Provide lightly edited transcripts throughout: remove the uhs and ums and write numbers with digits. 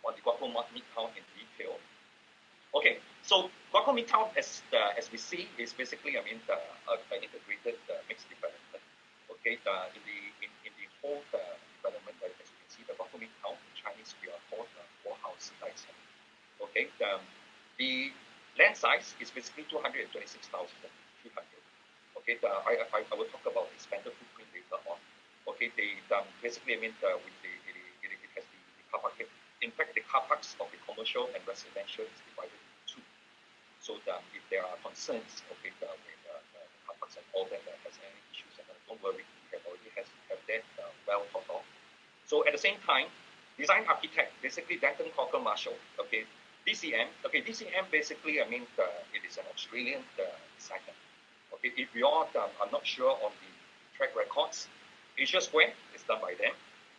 on the Guocoland Midtown in detail. Okay, so Guocoland Midtown, as we see, is basically, I mean, the integrated mixed development. Okay, in the whole development, as you can see, the Guocoland Midtown in Chinese we are called house size. Okay, the land size is basically 226,300. Okay, I will talk about the expanded footprint later on. Okay, basically, I mean, it has the car park. In fact, the car parks of the commercial and residential is divided into two. So if there are concerns, okay, with the car parks and all that has any issues, don't worry, we have already have that well thought of. So at the same time, design architect, basically Denton Cocker Marshall, okay, DCM. Okay, DCM basically, I mean, it is an Australian designer. Okay, if you all are not sure on the track records, Asia Square is done by them.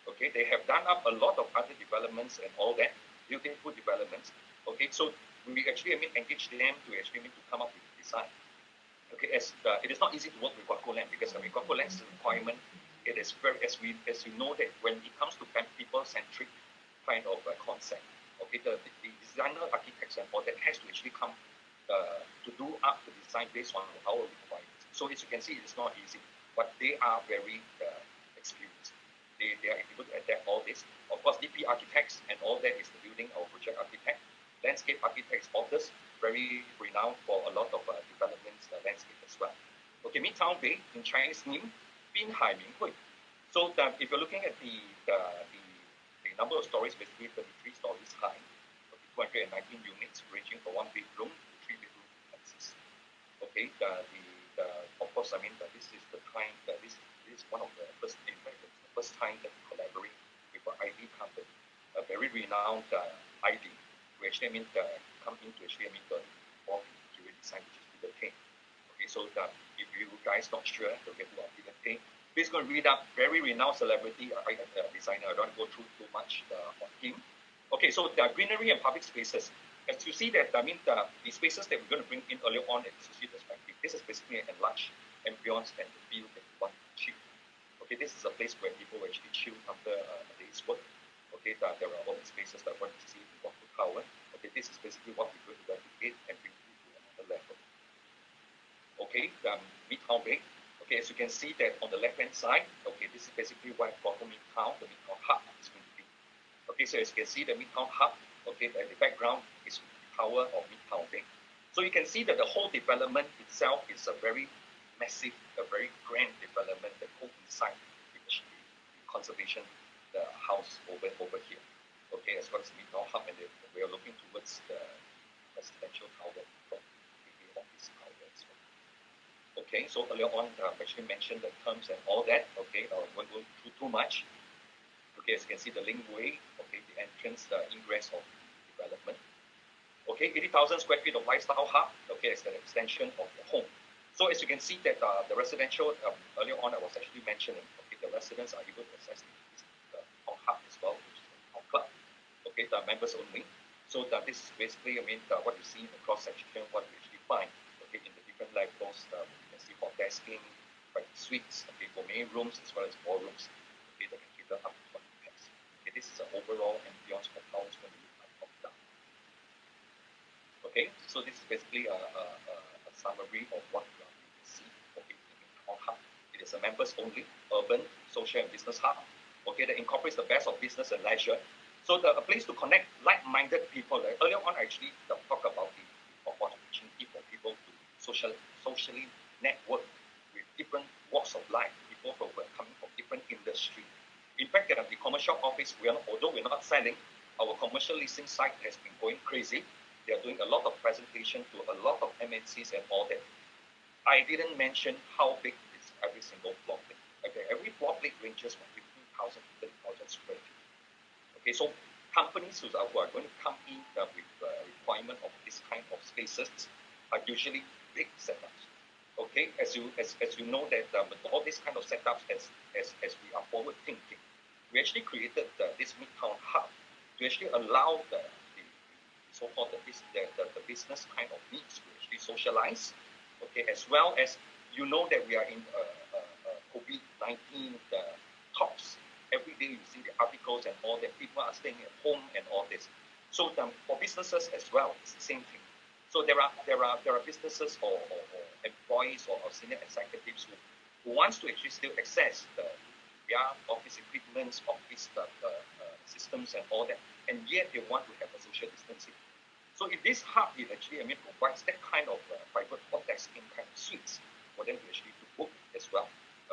Okay, they have done up a lot of other developments and all that, beautiful developments. Okay, so we actually, I mean, engage them to actually to come up with the design. Okay, it is not easy to work with Guocoland because, I mean, Guocoland's requirement, it is very, as you know, that when it comes to people-centric kind of concept, okay, the designer, architects and all that has to actually come to do up the design based on our requirements. So as you can see, it's not easy, but they are very experienced. They are able to adapt all this. Of course, DP architects and all that is the building our project architect. Landscape architects, authors, very renowned for a lot of developments, landscape as well. Okay, Midtown Bay in Chinese name, Bin Hai Ming Hui. So if you're looking at the number of stories, basically 33 stories high, 219 units ranging from 1 bedroom to 3 bedroom flexes. Okay, of course, I mean, this is the time that this is one of the first, in fact, it's the first time that we collaborate with an ID company, a very renowned ID, who actually, I mean, come into actually, I mean, the interior design, which is Peter Payne. Okay, so if you guys not sure, to get to Peter Payne, please go and read up, very renowned celebrity designer. I don't go through too much on him. Okay, so the greenery and public spaces. As you see that, I mean, the spaces that we're going to bring in earlier on at the associate perspective, this is basically an enlarged ambience and the feel that you want to chill. Okay, this is a place where people actually chill after a day's work. Okay, there are all the spaces that want to see in Guocoland Tower. Okay, this is basically what we're going to replicate and bring to another level. Okay, Midtown Bay. Okay, as you can see that on the left-hand side, okay, this is basically where Guocoland Midtown, the Midtown Hub is going to be. Okay, so as you can see, the Midtown Hub, okay, and the background is the tower of Midtown Bay. So you can see that the whole development itself is a very massive, a very grand development that coincides with the conservation, the house over here. Okay, as well as the Midtown Hub, and we are looking towards the residential tower from the office tower as well. Okay, so earlier on, I actually mentioned the terms and all that. Okay, I won't go through too much. Okay, as you can see, the linkway, okay, the entrance, the ingress of development. Okay, 80,000 square feet of lifestyle hub, okay, as an extension of the home. So as you can see that the residential, earlier on I was actually mentioning, okay, the residents are able to access the hub as well, which is the club. Okay, the members only. So this is basically, I mean, what you see in the cross-section, what you actually find, okay, in the different levels, you can see hot desking, private suites, okay, gourmet rooms as well as ballrooms, okay, that can cater up to 20 packs. Okay, this is an overall ambience of how it's going to look like top down. Okay, so this is basically a summary of what you are going to see, okay, in our hub. It is a members only, urban, social and business hub, okay, that incorporates the best of business and leisure. So a place to connect like-minded people. Like earlier on, I actually talk about the opportunity for people to socially network with different walks of life, people who are coming from different industries. In fact, at the commercial office, although we're not selling, our commercial leasing site has been going crazy. They are doing a lot of presentation to a lot of MNCs and all that. I didn't mention how big is every single floor plate. Okay, every floor plate ranges from 15,000 to 30,000 square feet. Okay, so companies who are going to come in with requirement of this kind of spaces are usually big setups. Okay, as you know that all these kind of setups, as we are forward thinking, we actually created this Midtown Hub to actually allow the so-called the business kind of needs to actually socialize. Okay, as well as you know that we are in COVID-19 talks every day you see the articles and all that, people are staying at home and all this. So for businesses as well, it's the same thing. So there are businesses or employees or senior executives who wants to actually still access their office equipments, office systems and all that, and yet they want to have a social distancing. So if this hub it actually provides that kind of private hot desking kind of suites for them to actually to book as well.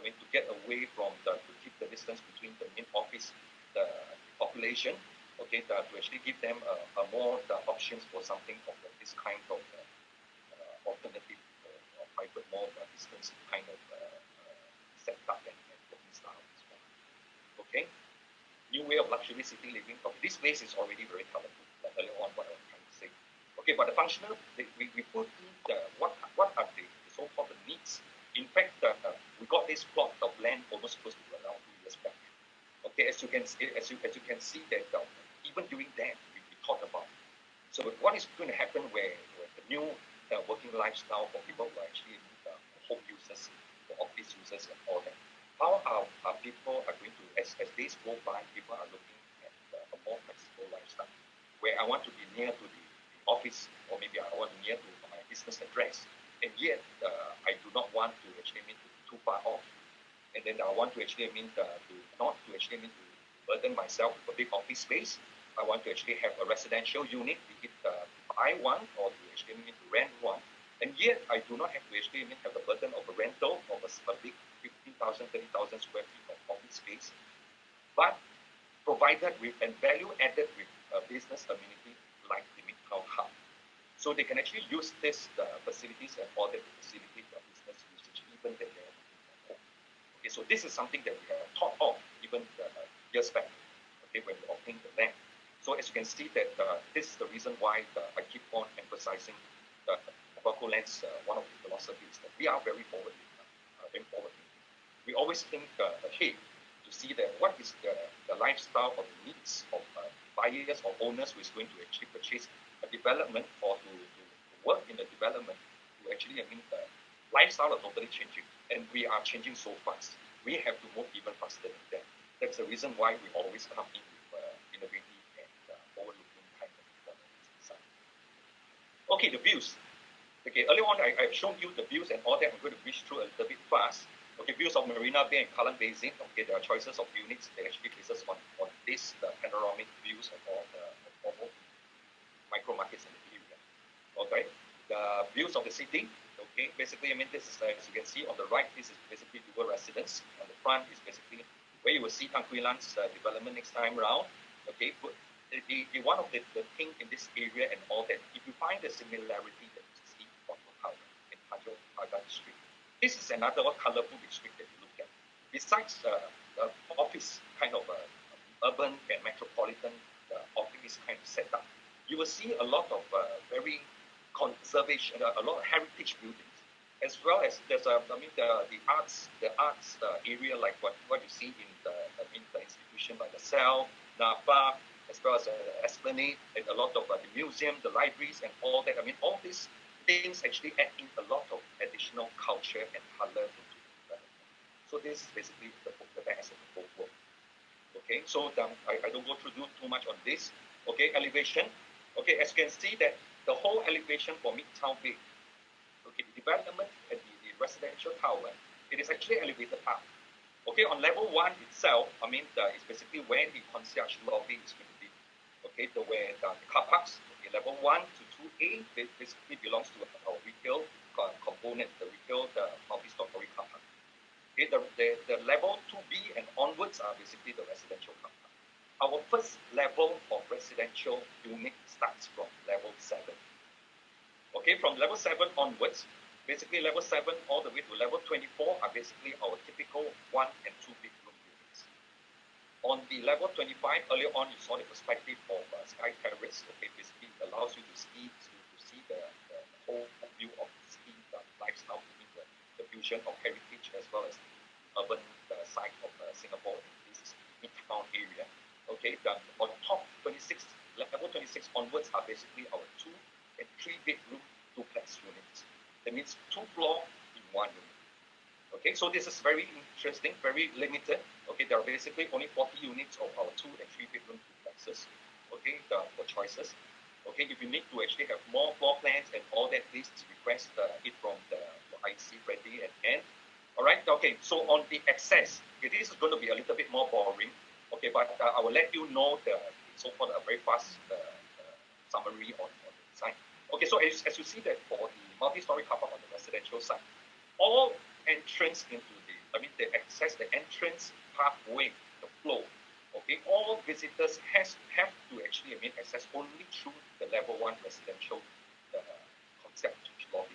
To get away from to keep the distance between the main office, the population, okay, to actually give them more options for something of this kind of alternative private more distance kind of setup and working style as well. Okay, new way of luxury city living. Okay, this space is already very colorful. Like earlier on, what I was trying to say. Okay, but the functional, we put in what are the so-called the needs. In fact, we got this plot of land almost close to around 2 years back. Okay, as you can see that even during that we talked about. So what is going to happen where the new working lifestyle for people who are actually home users, the office users, and all that. How are people are going to as days go by, people are looking at a more flexible lifestyle where I want to be near to the office, or maybe I want to be near to my business address. And yet, I do not want to actually to be too far off. And then I want to actually to burden myself with a big office space. I want to actually have a residential unit, be it to buy one or to actually to rent one. And yet, I do not have to actually have the burden of a rental of a big 15,000, 30,000 square feet of office space. But provided with and value added with a business amenity like the Midtown Hub. So they can actually use this facilities and all that to facilitate their business usage even when they're working from home. Okay, so this is something that we have thought of even years back. Okay, when we obtained the land. So as you can see that this is the reason why I keep on emphasizing Guocoland's one of the philosophies that we are very forward-thinking. We always think ahead to see that what is the lifestyle or the needs of buyers or owners who is going to actually purchase a development or to work in the development. To actually, the lifestyle are totally changing, and we are changing so fast. We have to move even faster than that. That's the reason why we always come in with innovative and forward-looking kind of design. Okay, the views. Okay, earlier on I've shown you the views and all that. I'm going to reach through a little bit fast. Okay, views of Marina Bay and Kallang Basin. Okay, there are choices of units. They actually bases on this the panoramic views of all the micro markets in the area. Okay, the views of the city. Okay, basically, this is as you can see on the right. This is basically dual residence. On the front is basically where you will see Tan Kui Lan's development next time around. Okay, but the one of the thing in this area and all that, if you find the similarity that you see on Hotel in Tanjong Pagar district, this is another colorful district that you look at. Besides the office kind of urban and metropolitan office kind of setup, you will see a lot of very conservation, a lot of heritage buildings, as well as there's the arts area like what you see in the institution like the Cell, NAFA, as well as the Esplanade, and a lot of the museum, the libraries, and all that. All these things actually add in a lot of additional culture and color into the development. So this is basically the best of the whole world. Okay, so I don't go through too much on this. Okay, elevation. Okay, as you can see that the whole elevation for Midtown Bay, okay, the development and the residential tower, it is actually elevated up. Okay, on level 1 itself, it's basically where the concierge lobby is going to be. Okay, where the car parks, okay, level 1 to 2A, basically belongs to our retail component, the retail, the multi-story car park. Okay, the level 2B and onwards are basically the residential car park. Our first level of residential unit starts from level 7. Okay, from level 7 onwards, basically level 7 all the way to level 24 are basically our typical 1 and 2 bedroom units. On the level 25, earlier on you saw the perspective of Sky Terrace. Okay, basically it allows you to see the whole view of ski lifestyle, the fusion of heritage as well as urban side of Singapore in this Midtown area. Okay, then on top 26, level 26 onwards are basically our 2 and 3 bedroom duplex units. That means 2 floors in 1 unit. Okay, so this is very interesting, very limited. Okay, there are basically only 40 units of our 2 and 3 bedroom duplexes. Okay, for choices. Okay, if you need to actually have more floor plans and all that, please request it from the IC ready at hand. All right. Okay. So on the access, okay, this is going to be a little bit more boring. Okay, but I will let you know the so-called a very fast summary on the design. Okay. So as you see that for the multi-story car park on the residential side, all entrance into the access, the entrance pathway, the flow. Okay, all visitors have to actually access only through the level 1 residential concept lobby.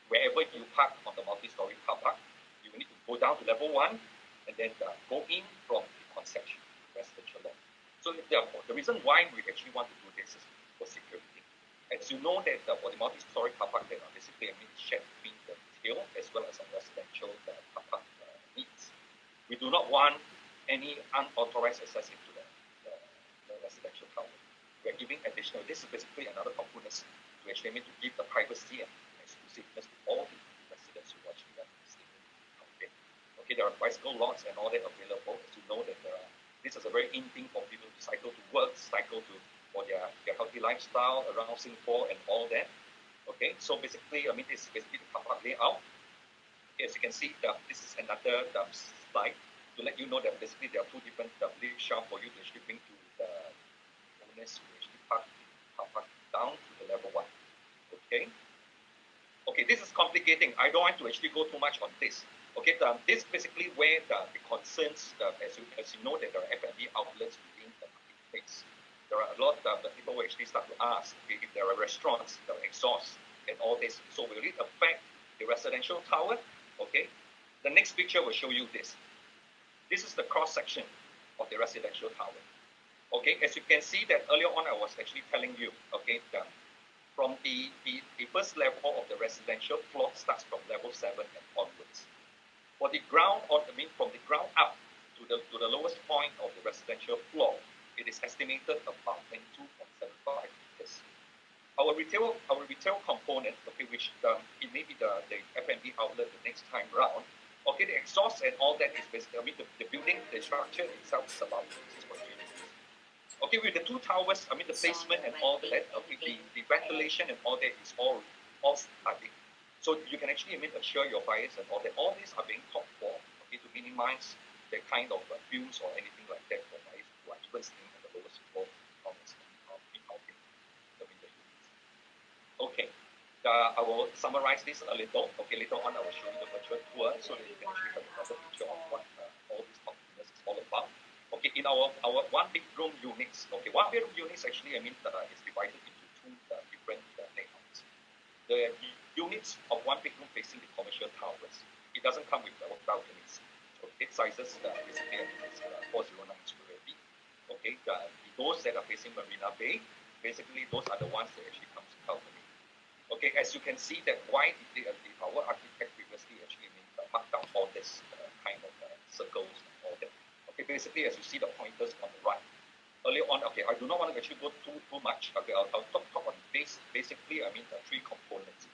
Wherever you park on the multi-story car park, you need to go down to level 1 and then go in from the conception residential lobby. So the reason why we actually want to do this is for security. As you know that for the multi-story car park, there are basically shared between the retail as well as a residential car park needs. We do not want any unauthorized access into the residential tower. We are giving additional. This is basically another component to actually to give the privacy and exclusiveness to all the residents who actually are staying out there. Okay, there are bicycle lots and all that available. As you know that this is a very in thing for people to cycle to work, cycle to for their healthy lifestyle around Singapore and all that. Okay, so basically, this is basically the car park layout. As you can see, this is another slide to let you know that basically there are 2 different lift shafts for you to actually bring to the owners who actually park down to the level 1. Okay. Okay, this is complicating. I don't want to actually go too much on this. Okay, this is basically where the concerns, as you know, that there are F&B outlets within the marketplace. There are a lot of people who actually start to ask if there are restaurants, there are exhausts, and all this. So will it affect the residential tower? Okay, the next picture will show you this. This is the cross-section of the residential tower. Okay, as you can see that earlier on I was actually telling you, okay, from the first level of the residential floor starts from level 7 and onwards. For the ground, from the ground up to the lowest point of the residential floor, it is estimated about 22.75 meters. Our retail component, okay, which it may be the F&B outlet the next time round. Okay, the exhaust and all that is basically, the building, the structure itself is about 6.3 meters. Okay, with the 2 towers, the placement and all that, okay, the ventilation and all that is all static. So you can actually assure your buyers and all that. All these are being thought for, okay, to minimize the kind of fumes or anything like that for buyers who are even staying at the lowest floor of the window units. Okay. I will summarize this a little. Okay, later on I will show you the virtual tour so that you can actually have another picture of what all these components is all about. Okay, in our 1 bedroom units. Okay, 1 bedroom units actually is divided into 2 different layouts. The units of 1 bedroom facing the commercial towers. It doesn't come with balconies. So its sizes basically is 409 square feet. Okay, those that are facing Marina Bay, basically those are the ones that actually comes with balcony. Okay, as you can see that why our architect previously actually marked out all this kind of circles and all that. Okay, basically as you see the pointers on the right. Earlier on, okay, I do not want to actually go too much. Okay, I'll talk on basically the 3 components.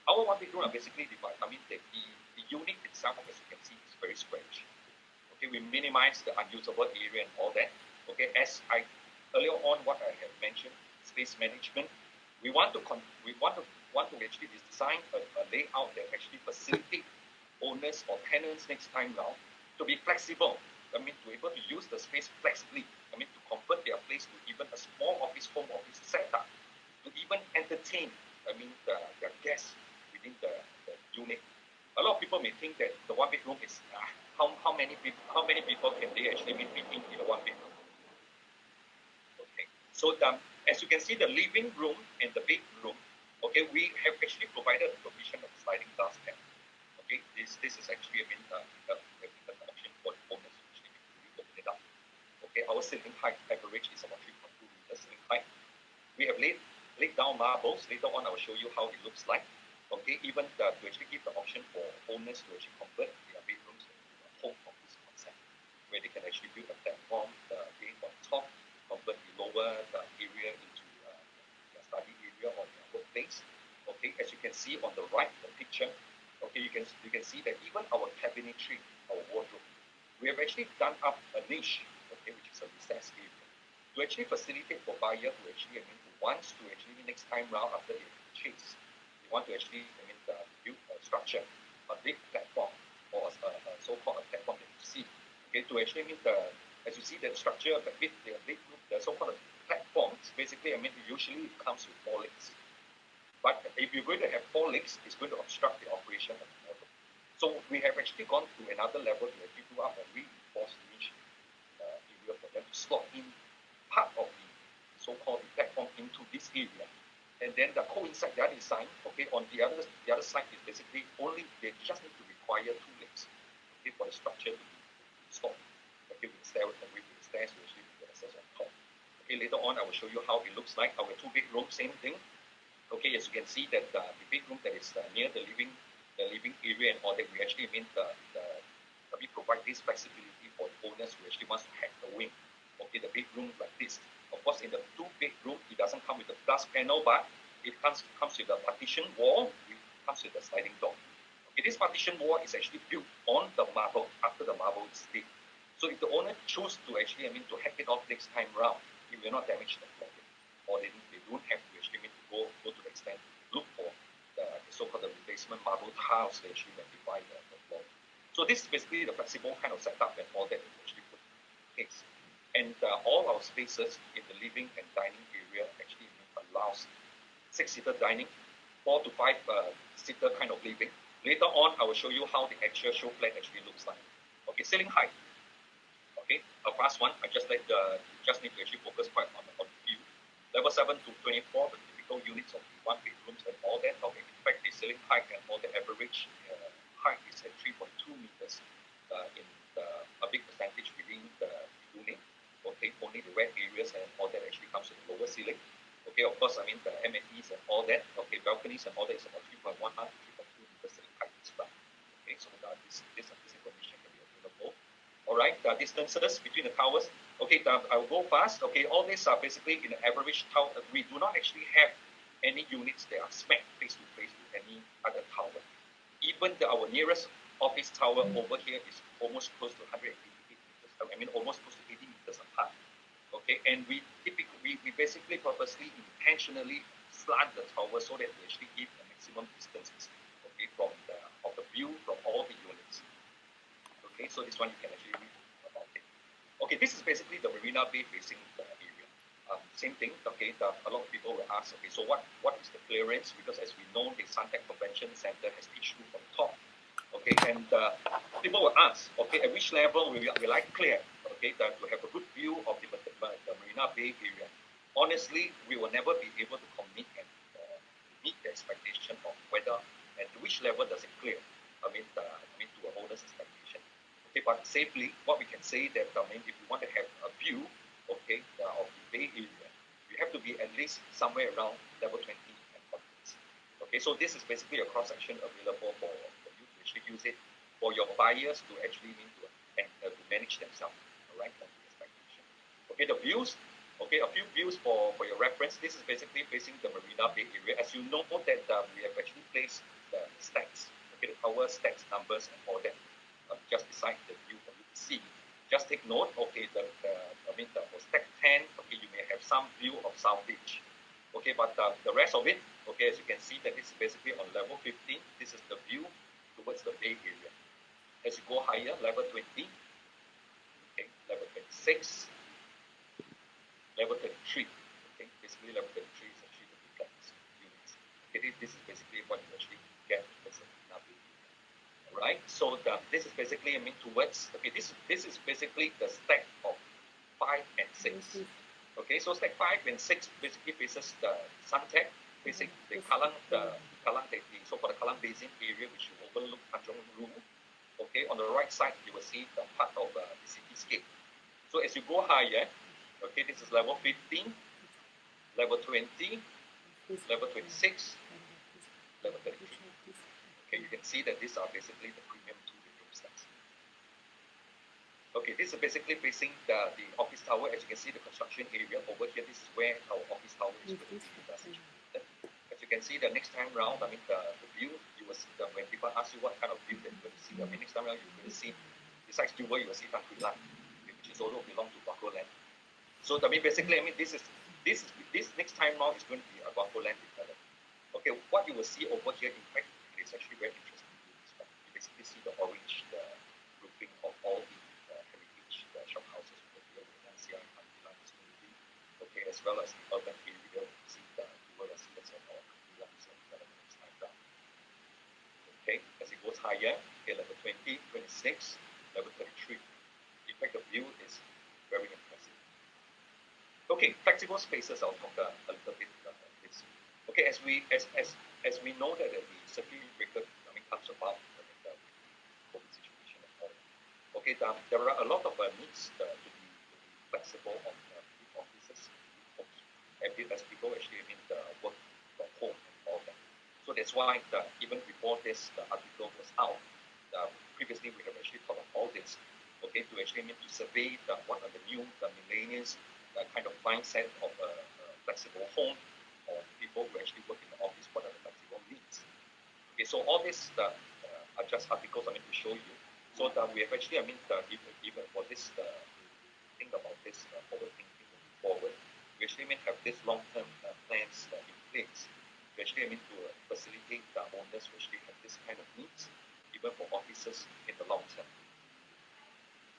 Our 1 bedroom are basically divided. The unit itself, as you can see, is very squarish. Okay, we minimize the unusable area and all that. Okay, as I earlier on what I have mentioned, space management. We want to actually design a layout that actually facilitate owners or tenants next time now to be flexible. To be able to use the space flexibly. To convert their place to even a small home office setup, to even entertain. Their guests within the unit. A lot of people may think that the 1 bedroom is how many people can they actually fit in the 1 bedroom? Okay, so as you can see, the living room and the bedroom, okay, we have actually provided a provision of sliding glass panel. Okay, this is actually an option for the owners to actually open it up. Okay, our ceiling height average is about 3.2 meters ceiling height. We have laid down marbles. Later on, I will show you how it looks like. Okay, even to actually give the option for owners to actually convert their bedrooms into a home office concept, where they can actually build a platform, the bed on top, convert the lower area into their study area or their workplace. Okay, as you can see on the right, the picture. Okay, you can see that even our cabinetry, our wardrobe, we have actually done up a niche, okay, which is a recess area, to actually facilitate for buyer who actually, who wants to actually next time round after they purchase, they want to actually, build a structure, a big platform, or a so-called a platform that you see, okay, to actually as you see the structure, the big group, the so-called platforms, basically, usually it comes with 4 legs. But if you're going to have 4 legs, it's going to obstruct the operation of the model. So we have actually gone to another level to actually do up a reinforced niche area for them to slot in part of the so-called platform into this area. And then the coincide that design, okay, on the other side is basically only they just need to require 2 legs, okay, for the structure to be installed. Okay, with the stairs to actually be access on top. Okay, later on I will show you how it looks like. Our 2 bedrooms, same thing. Okay, as you can see that the bedroom that is near the living area and all that, we actually we provide this flexibility for the owners who actually wants to have the wing. Okay, the bedroom like this. Of course, in the 2 bedroom, it doesn't come with the glass panel, but it comes with a partition wall. It comes with a sliding door. Okay, this partition wall is actually built on the marble after the marble is laid. So if the owner chooses to actually, to hack it off next time round, it will not damage the floor, or they don't have to actually go to the extent look for the so-called replacement marble tiles to actually magnify the floor. So this is basically the flexible kind of setup and all that we actually put in place. And all our spaces in the living and dining area actually allows 6-seater dining, 4 to 5 seater kind of living. Later on, I will show you how the actual show flat actually looks like. Okay, ceiling height. Okay, a fast one. I just need to actually focus quite on the view. Level 7 to 24, the typical units of 1 bedrooms and all that. Okay, in fact, the ceiling height and all the average height is at 3.2 meters in a big percentage within the unit. Okay, only the wet areas and all that actually comes with the lower ceiling. Okay, of course, the amenities and all that. Okay, balconies and all that is about 3.1 to 3.2 meters ceiling height as well. Okay, so this information can be available. All right, the distances between the towers. Okay, I will go fast. Okay, all these are basically in the average tower. We do not actually have any units that are smack face to face with any other tower. Even our nearest office tower over here is almost close to 188 meters. Almost close to 80 meters apart. Okay, and we basically purposely intentionally slant the tower so that we actually give the maximum distances. Okay, from the view from all the units. Okay, so this one you can actually read about it. Okay, this is basically the Marina Bay facing area. Same thing. Okay, a lot of people will ask. Okay, so what is the clearance? Because as we know, the Suntec Convention Center has pitched roof on top. Okay, and people will ask. Okay, at which level we like clear? Okay, that to have a good view of the Marina Bay area. Honestly, we will never be able to commit and meet the expectation of whether and to which level does it clear. To a owner's expectation. Okay, but safely, what we can say that if you want to have a view, okay, of the Bay Area, you have to be at least somewhere around level 20 and onwards. Okay, so this is basically a cross section available for you to actually use it for your buyers to actually to manage themselves. All right, that's the expectation. Okay, the views. Okay, a few views for your reference. This is basically facing the Marina Bay area. As you know that we have actually placed the stacks. Okay, the tower stacks, numbers, and all that just beside the view for you to see. Just take note. Okay, for stack 10. Okay, you may have some view of South Beach. Okay, but the rest of it. Okay, as you can see that this is basically on level 15. This is the view towards the Bay area. As you go higher, level 20. Okay, level 26. Level 33. Okay, basically level 33 is actually the duplex units. Okay, this is basically what you actually get as a Navi. Alright, so this is basically towards. Okay, this is basically the stack of 5 and 6. Okay, so stack 5 and 6 basically faces the Suntec, facing the so-called Kallang Basin area, which you overlook Tanjong Rhu. Okay, on the right side you will see the part of the cityscape. So as you go higher. Okay, this is level 15, level 20, level 26, level 33. Okay, you can see that these are basically the premium 2-bedroom stacks. Okay, this is basically facing the office tower. As you can see, the construction area over here, this is where our office tower is going to be. As you can see, the next time round, the view, you will see when people ask you what kind of view that you're going to see, next time round you're going to see besides Jewel, you will see Tangkulan, which is also belong to Guocoland. So I mean, basically, I mean, this next time now is going to be a Guocoland development. Okay, what you will see over here, in fact, it is actually very interesting. You basically see the orange grouping of all the heritage shop houses over here, the Nanxia and Tangkulan community. Okay, as well as the urban area, you see the Jewel residents and all Tangkulan development next time down. Okay, as it goes higher, okay, level 20, 26, level 33. In fact, the view is very impressive. Okay, flexible spaces, I'll talk a little bit this. Okay, as we know that the circuit breaker, I mean, comes about the COVID situation and all. Okay, there are a lot of needs to be flexible on offices, and as people actually work from home and all that. So that's why even before this article was out, previously we have actually thought of all this. Okay, to actually to survey what are the new millennials kind of mindset of a flexible home, or people who actually work in the office, what are the flexible needs. Okay, so all this are just articles to show you. So we have actually, even for this, think about this forward thinking moving forward. We actually have this long-term plans in place. We actually to facilitate the owners who actually have this kind of needs, even for offices in the long term.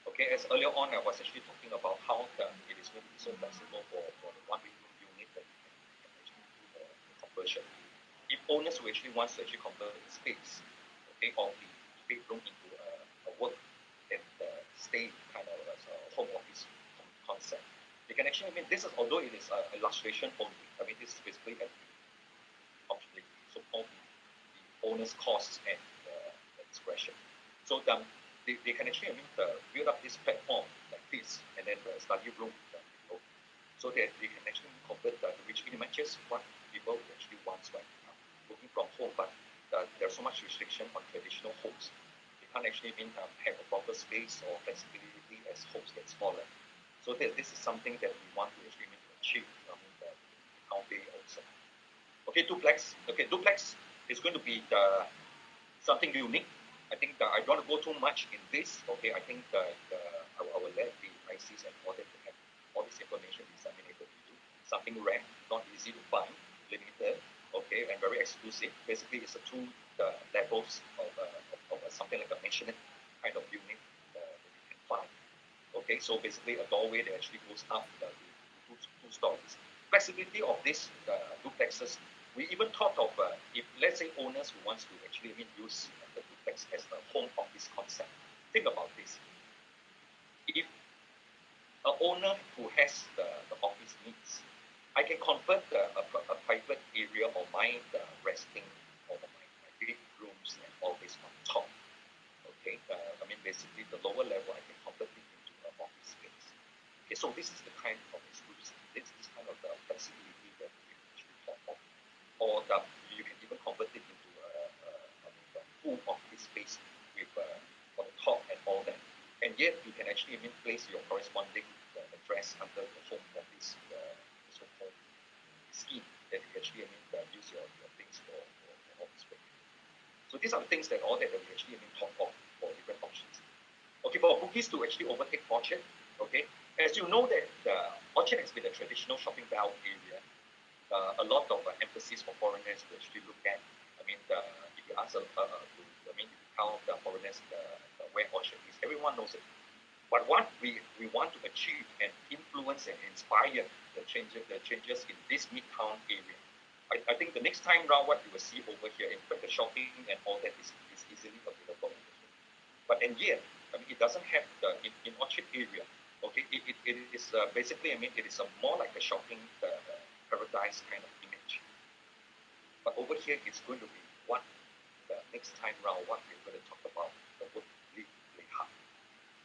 Okay, as earlier on, I was actually talking about how it is going to be so flexible for the one-bedroom unit that you can actually do the conversion. If owners who actually wants to actually convert the space, okay, of the bedroom into a work and stay kind of as a home office concept, they can actually, this is, although it is an illustration only, this is basically an opportunity, so-called the owner's costs and discretion. So they can actually build up this platform like this, and then the study room below, so that they can actually convert which really matches what people actually want right now, working from home. But there's so much restriction on traditional homes. They can't actually have a proper space or flexibility as homes get smaller. So this is something that we want to actually achieve in Midtown Bay also. Okay, duplex. Okay, duplex is going to be something unique. I think I don't want to go too much in this. Okay, I think I will let the ICs and all that to have all this information disseminated to you. Something rare, not easy to find, limited, okay, and very exclusive. Basically, it's a two levels of something like a mansionette kind of unit that you can find. Okay, so basically a doorway that actually goes up to two stories. Flexibility of this duplexes. We even thought of if let's say owners who wants to actually use the duplex as a home office concept. Think about this. If an owner who has the office needs, I can convert a private area or my resting or my bedrooms and all this on top. Okay, basically the lower level I can convert it into an office space. Okay, so this is the kind of exclusive, this kind of flexibility that we actually talk of. Or you can even convert it into a full office space with on the top and all that. And yet you can actually place your corresponding address under the home office so-called scheme that you actually use your things for office space. So these are the things that all that we actually talk of for different options. Okay, for Bugis to actually overtake Orchard, okay, as you know that Orchard has been a traditional shopping belt area. A lot of emphasis for foreigners to actually look at. If you ask, if you count the foreigners where Orchard is, everyone knows it. But what we want to achieve and influence and inspire the changes in this Midtown area. I think the next time round, what you will see over here, in fact, the shopping and all that is easily available. But and yet, it doesn't have in Orchard area. Okay, it is basically, it is more like a shopping paradise kind of image. But over here, it's going to be what the next time round, what we're going to talk about, the work live play hard.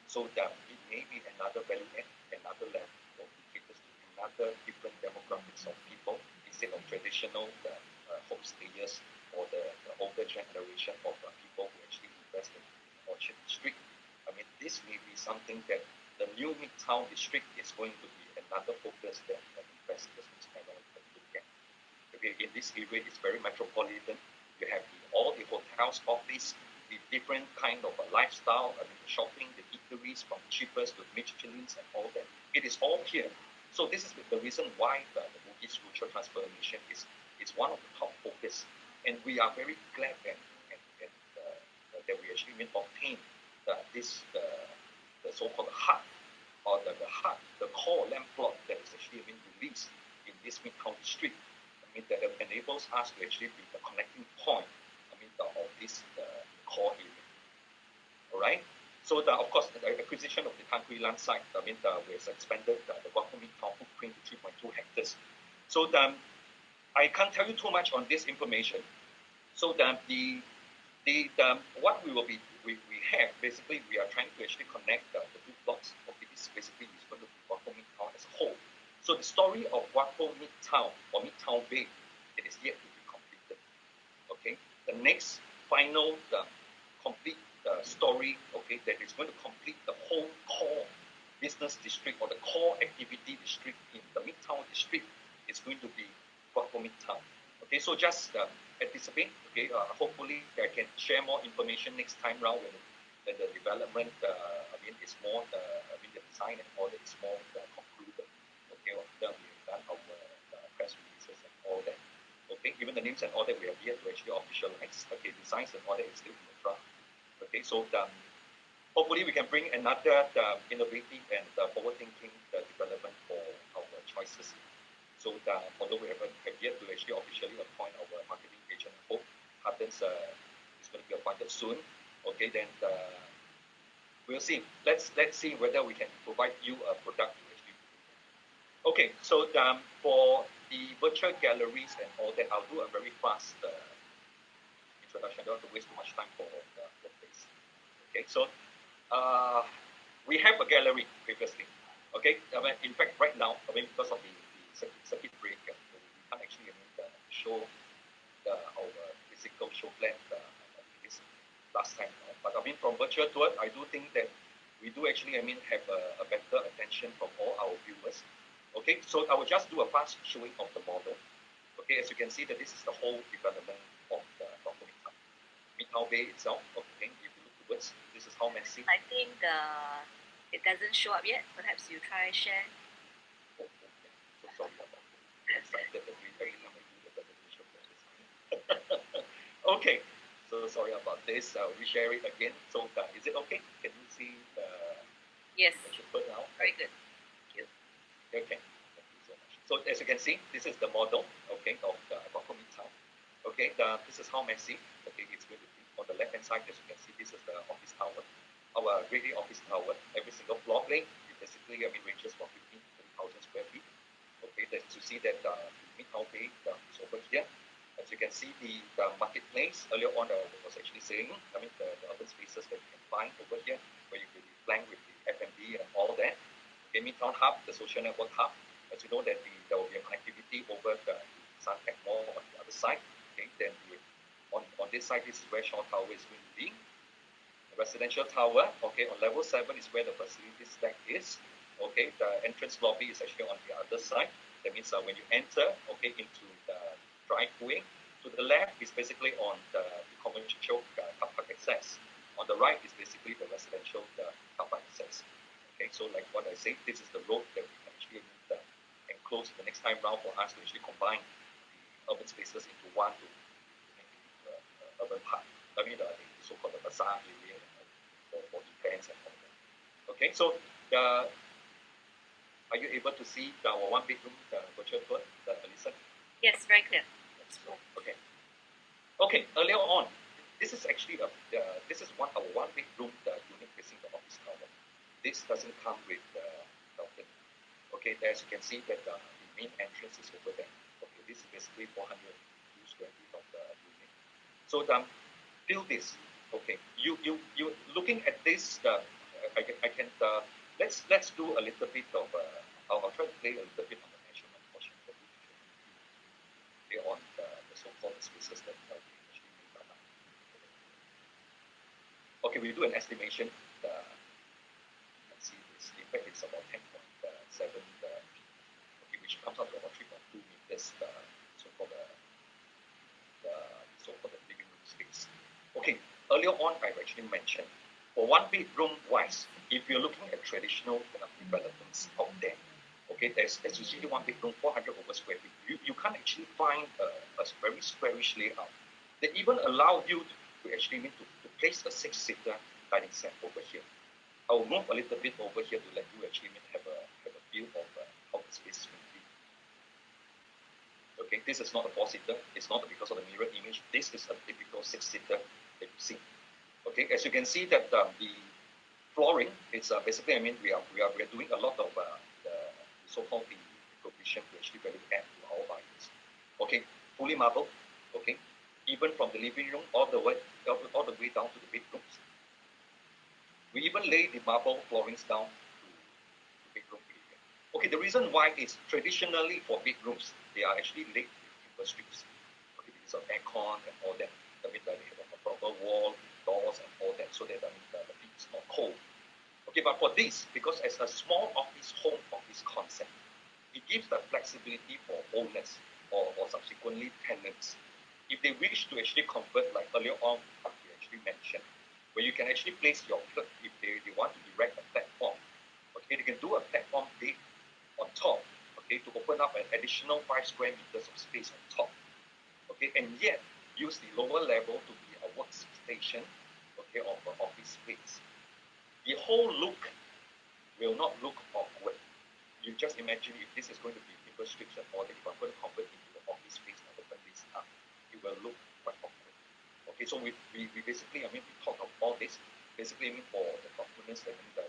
So that it may be another value add, another level, or it caters to another different demographics of people instead of traditional homestayers or the older generation of people who actually invest in Orchard District. This may be something that the new Midtown District is going to be another focus that investors must kind of look at. Okay, in this area, it's very metropolitan. You have all the hotels, office, the different kind of a lifestyle, I mean, the shopping, the eateries from cheapest to Michelin's and all that. It is all here. So this is the reason why the Bugis cultural transformation is one of the top focus. And we are very glad that we actually obtained the so-called hub, or the hub, the core land plot that is actually being released in this Midtown district. I mean, that enables us to actually be the connecting point, of this core area. All right. So of course, the acquisition of the Tan Kui Lan site, we have expanded the Guocoland Midtown footprint to 3.2 hectares. So I can't tell you too much on this information. So what we have basically, we are trying to actually connect the two blocks. Okay, this basically is going to be Guocoland Midtown as a whole. So the story of Guocoland Midtown or Midtown Bay, it is yet to be completed. Okay, the next final complete story, okay, that is going to complete the whole core business district or the core activity district in the Midtown district is going to be Guocoland Midtown. Okay, so just anticipate. Okay, hopefully I can share more information next time round when the development, is more, the design and all that is more concluded. Okay, that we have done our press releases and all that. Okay, even the names and all that we have yet to actually officialize. Okay, designs and all that is still in the draft. Okay, so hopefully we can bring another innovative and forward-thinking development for our choices. So although we have yet to actually officially appoint our marketing agent, I hope happens is going to be appointed soon. Okay, then we'll see. Let's see whether we can provide you a product to actually. Okay, so for the virtual galleries and all that, I'll do a very fast introduction. I don't have to waste too much time for the place. Okay, so we have a gallery previously. Okay, in fact, right now, because of the circuit breaker, we can't actually show our physical show plan this last time. But from virtual tour, I do think that we do actually have a better attention from all our viewers. Okay, so I will just do a fast showing of the model. Okay, as you can see that this is the whole development of the Midtown Bay itself. Okay, if you look towards, this is how messy. I think it doesn't show up yet. Perhaps you try share. Oh, okay. So sorry about that. Every time I do the presentation okay, so sorry about this. We share it again. So is it okay? Can you see the yes now? Very good. Okay, thank you so much. So as you can see, this is the model, okay, of the Guocoland Midtown. Okay, this is how messy. Okay, it's going to be on the left hand side. As you can see, this is the office tower, our grade A office tower. Every single floor plane, it basically ranges from 15 to 30,000 square feet. Okay, that's to see that the Midtown Bay is over here. As you can see, the marketplace earlier on, I was actually saying, the urban spaces that you can find over here, where you can be flanked with the F&B and all that. Okay, Midtown Hub, the social network hub. As you know that there will be a connectivity over the Suntec Mall on the other side. Okay, then on this side, this is where Shaw Tower is going to be. The residential tower, okay, on level 7 is where the facilities deck is. Okay, the entrance lobby is actually on the other side. That means when you enter, okay, into the driveway, to the left is basically on the commercial car park access. On the right is basically the residential car park access. Okay, so like what I said, this is the road that we can actually enclose the next time round for us to actually combine the urban spaces into one to make the urban park. The so-called the bazaar area for events and all that. Okay, so are you able to see our one bedroom virtual tour, Melissa? Yes, very clear. Okay. Okay, earlier on, this is actually this is our one bedroom unit facing the office tower. This doesn't come with the balcony. Okay, as you can see that the main entrance is over there. Okay, this is basically 402 square feet of the unit. So feel this. Okay, you looking at this. I can let's do a little bit of. I'll try to play a little bit on the measurement portion of it. Okay, on the so-called spaces that we actually made up. Okay, we do an estimation. In fact, it's about 10.7 okay, which comes out to about 3.2 meters, so-called the living room space. Okay, earlier on I've actually mentioned, for one bedroom wise, if you're looking at traditional developments out there, okay, as you see, one bedroom, 400 over square feet, you can't actually find a very squarish layout. They even allow you to actually need to place a six-seater dining set over here. I'll move a little bit over here to let you actually have a view of how the space will be. Okay, this is not a four-seater. It's not because of the mirror image. This is a typical six-seater that you see. Okay, as you can see that the flooring is basically, we are doing a lot of the so-called the provision to actually value add to our buyers. Okay, fully marble. Okay, even from the living room all the way down to the bedrooms. We even lay the marble floorings down to bedroom area. Okay, the reason why is traditionally for bedrooms they are actually laid with timber strips. Okay, because of aircon and all that. That means that they have a proper wall, doors, and all that, so that the feet is not cold. Okay, but for this, because as a small office home office concept, it gives the flexibility for owners or subsequently tenants. If they wish to actually convert, like earlier on, what we actually mentioned, where you can actually place your, if they want to erect a platform, okay, they can do a platform bed on top, okay, to open up an additional 5 square meters of space on top, okay, and yet use the lower level to be a workstation, okay, of an office space. The whole look will not look awkward. You just imagine if this is going to be timber strips and all that, if I'm going to convert into the office space and open this up, it will look quite awkward. Okay, so we basically, we talk of all this, basically for the components and the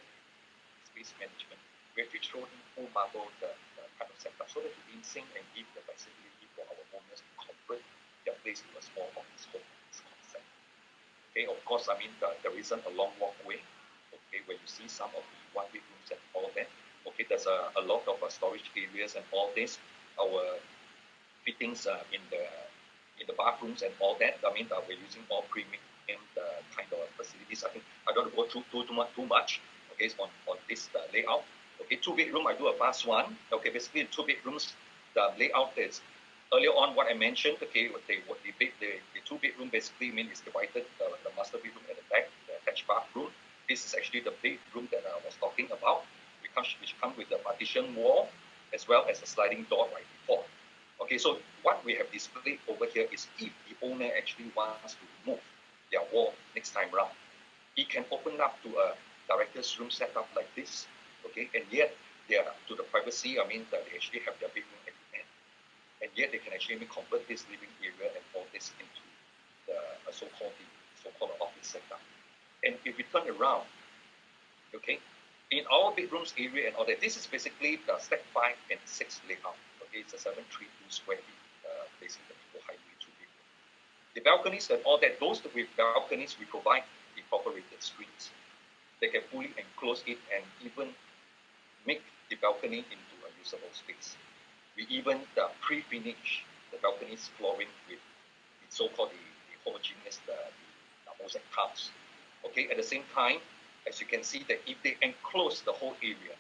space management, we have to throw in full marble the kind of setup so that we sync and give the flexibility for our owners to convert their place to a small office home concept. Okay, of course, there isn't a long walkway, okay, where you see some of the one bedrooms and all that. Okay, there's a lot of storage areas and all this. Our fittings in the bathrooms and all that. We're using all premium kind of facilities. I think I don't want to go too much. Okay, on this layout. Okay, 2-bedroom. I do a fast one. Okay, basically 2 bedrooms. The layout is earlier on what I mentioned. Okay, the 2-bedroom basically is divided. The master bedroom at the back, the attached bathroom. This is actually the bedroom that I was talking about, which comes with the partition wall as well as a sliding door right before. Okay, so what we have displayed over here is if the owner actually wants to remove their wall next time round, it can open up to a director's room setup like this. Okay, and yet they are to the privacy. That they actually have their bedroom at the end, and yet they can actually convert this living area and all this into the so-called office setup. And if we turn around, okay, in our bedrooms area and all that, this is basically the step 5 and 6 layout. Okay, it's a 732 square feet facing the People Highway 2 bedroom. The balconies and all that, those with balconies, we provide incorporated screens. They can fully enclose it and even make the balcony into a usable space. We even pre-finish the balconies flooring with the so-called the homogeneous the mosaic tiles. Okay, at the same time, as you can see that if they enclose the whole area,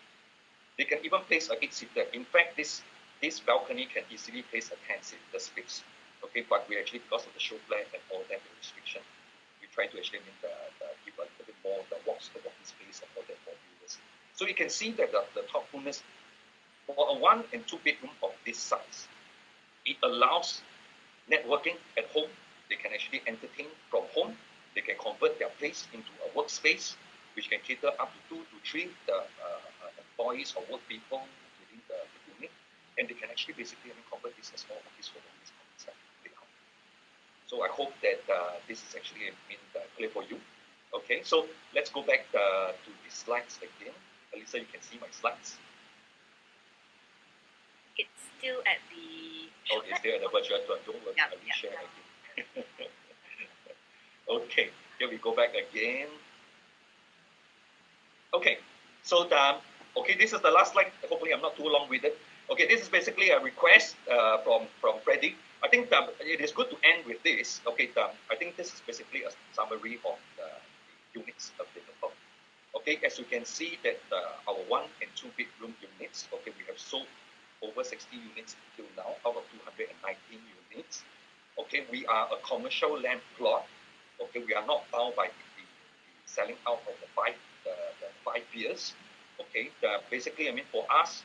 they can even place a 8-seater. In fact, this balcony can easily place a 10-seater space. Okay, but we actually, because of the show plan and all that, the restriction, we try to actually give a little bit more the walking space and all that for viewers. So you can see that the thoughtfulness for a 1 and 2 bedroom of this size, it allows networking at home. They can actually entertain from home. They can convert their place into a workspace, which can cater up to 2 to 3 employees or work people within the unit, and they can actually basically convert this as small office home this concept layout. So I hope that this is actually clear for you. Okay, so let's go back to the slides again. Alisa, you can see my slides. It's still at the. Oh, it's still at the virtual tour. Don't worry, I will share again. Okay, here we go back again. Okay, so this is the last slide. Hopefully, I'm not too long with it. Okay, this is basically a request from Freddie. I think it is good to end with this. Okay, I think this is basically a summary of the units available. Okay, as you can see that our 1 and 2 bedroom units. Okay, we have sold over 60 units till now out of 219 units. Okay, we are a commercial land plot. Okay, we are not bound by the selling out of the 5 years. Okay, basically, I mean, for us,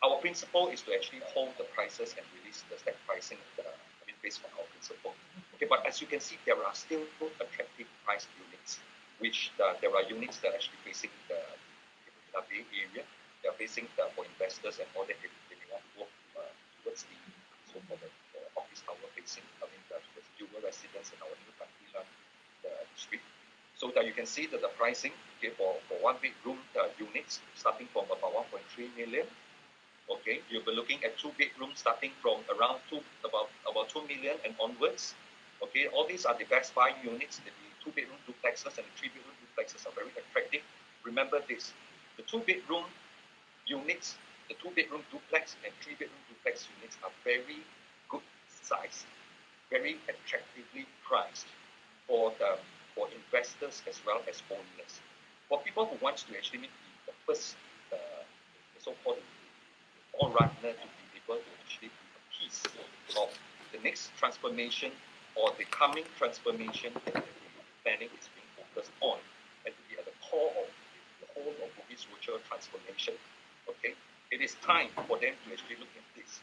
our principle is to actually hold the prices and release the step pricing. Based on our principle. Okay, but as you can see, there are still attractive price units, which there are units that are actually facing the Bay area. They are facing for investors and all that. They want to go towards the office tower facing. I mean, the dual residence in our new country the street. So that you can see that the pricing, okay, for 1 bedroom units starting from about 1.3 million. Okay, you'll be looking at 2 bedrooms starting from around about 2 million and onwards. Okay, all these are the best buy units. The 2 bedroom duplexes and the 3 bedroom duplexes are very attractive. Remember this: the 2 bedroom units, the 2 bedroom duplex and 3 bedroom duplex units are very good sized, very attractively priced for investors as well as owners. For people who want to actually meet the first, the so-called runner to be able to actually be a piece of the next transformation or the coming transformation that the planning is being focused on, and to be at the core of the whole of this virtual transformation. Okay, it is time for them to actually look at this.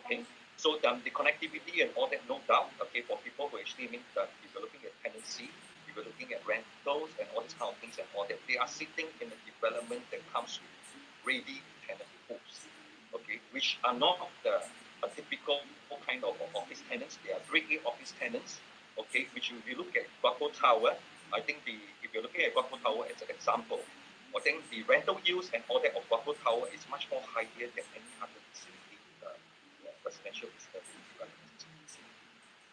Okay, so the connectivity and all that, no doubt. Okay, for people who actually mean that if you're looking at tenancy, if you're looking at rentals and all these kind of things and all that, they are sitting in a development that comes with ready tenant pools. Okay, which are not a typical kind of office tenants. They are grade A office tenants. Okay, which if you look at Guoco Tower, I think if you're looking at Guoco Tower as an example, I think the rental yields and all that of Guoco Tower is much more higher than any other facility, residential development.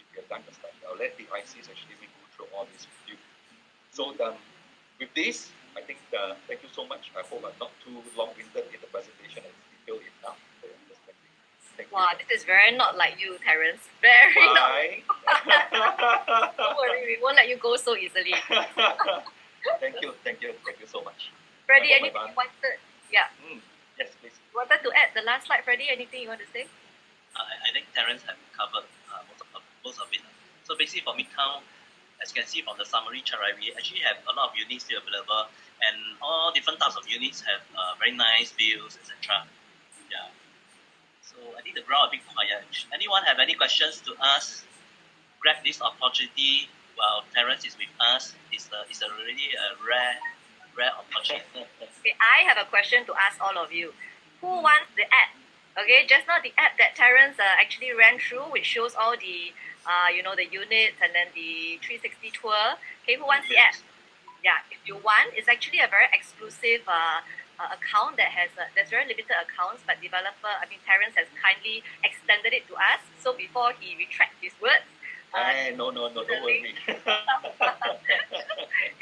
If you have done the study, I'll let the ICs actually go through all this with you. So with this, I think thank you so much. I hope I'm not too long-winded in the presentation and detailed enough for your understanding. Wow, this is very not like you, Terence. Very not. Don't worry, we won't let you go so easily. Thank you so much. Freddie, anything you wanted? Yeah. Yes, please. You wanted to add the last slide, Freddie? Anything you want to say? I think Terence have covered most of it. So basically for Midtown, as you can see from the summary chart, right, we actually have a lot of units still available, and all different types of units have very nice views, etc. Yeah. So I think the ground a bit quiet. Anyone have any questions to ask? Grab this opportunity while Terence is with us. It's really a rare opportunity. Okay, I have a question to ask all of you. Who wants the app? Okay, just now the app that Terence actually ran through, which shows all the the units and then the 360 tour. Okay, who wants the app? Yeah, if you want, it's actually a very exclusive account that has there's very limited accounts, but Terence has kindly extended it to us. So before he retracts his words. No, don't worry.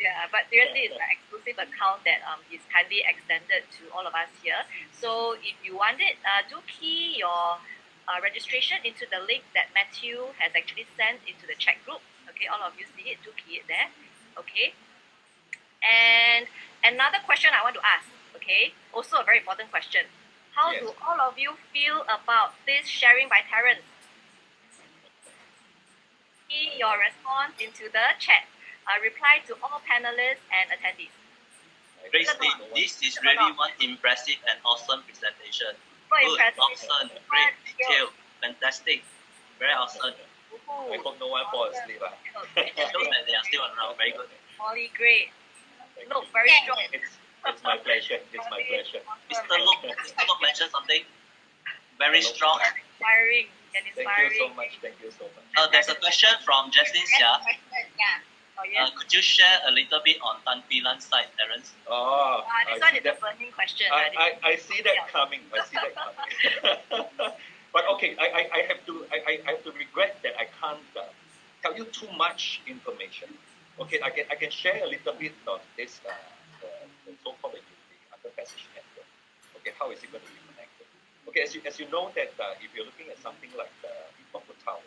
Yeah, but seriously, it's an exclusive account that is kindly extended to all of us here. So if you want it, do key your registration into the link that Matthew has actually sent into the chat group. Okay, all of you see it, do key it there. Okay. And another question I want to ask, okay, also a very important question. How do all of you feel about this sharing by Terence? Key your response into the chat. Reply to all panelists and attendees. Basically, this is really one impressive and awesome presentation. Good, awesome, great, detailed, fantastic, very awesome. I hope no one falls asleep. It shows that they are still around. Very good. Molly, great. Look, very strong. It's my pleasure. It's my pleasure. Mr. Luke mentioned something very strong. Inspiring. Thank you so much. There's a question from Jesslyn Xia. Could you share a little bit on Tan Pi Lan's side, Terence? This one is a burning question. I see that coming. But okay, I have to regret that I can't tell you too much information. Okay, I can share a little bit of this the so-called the under passage network. Okay, how is it going to be connected? Okay, as you know that if you're looking at something like the Guoco Tower,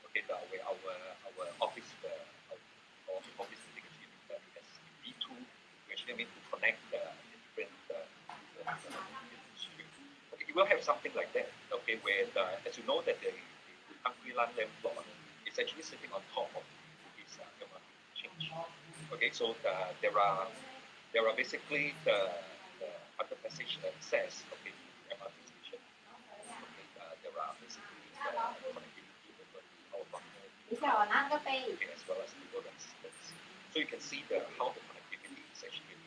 okay, where our office our office actually has B2, we actually need to connect the different street. Okay, you will have something like that. Okay, where as you know that the concrete land floor is actually sitting on top of this the Okay, so there are basically the under passage access. Okay, to the MRT station. Okay, there are basically the connectivity over our partner, okay, as well as the residents. So you can see how the connectivity is actually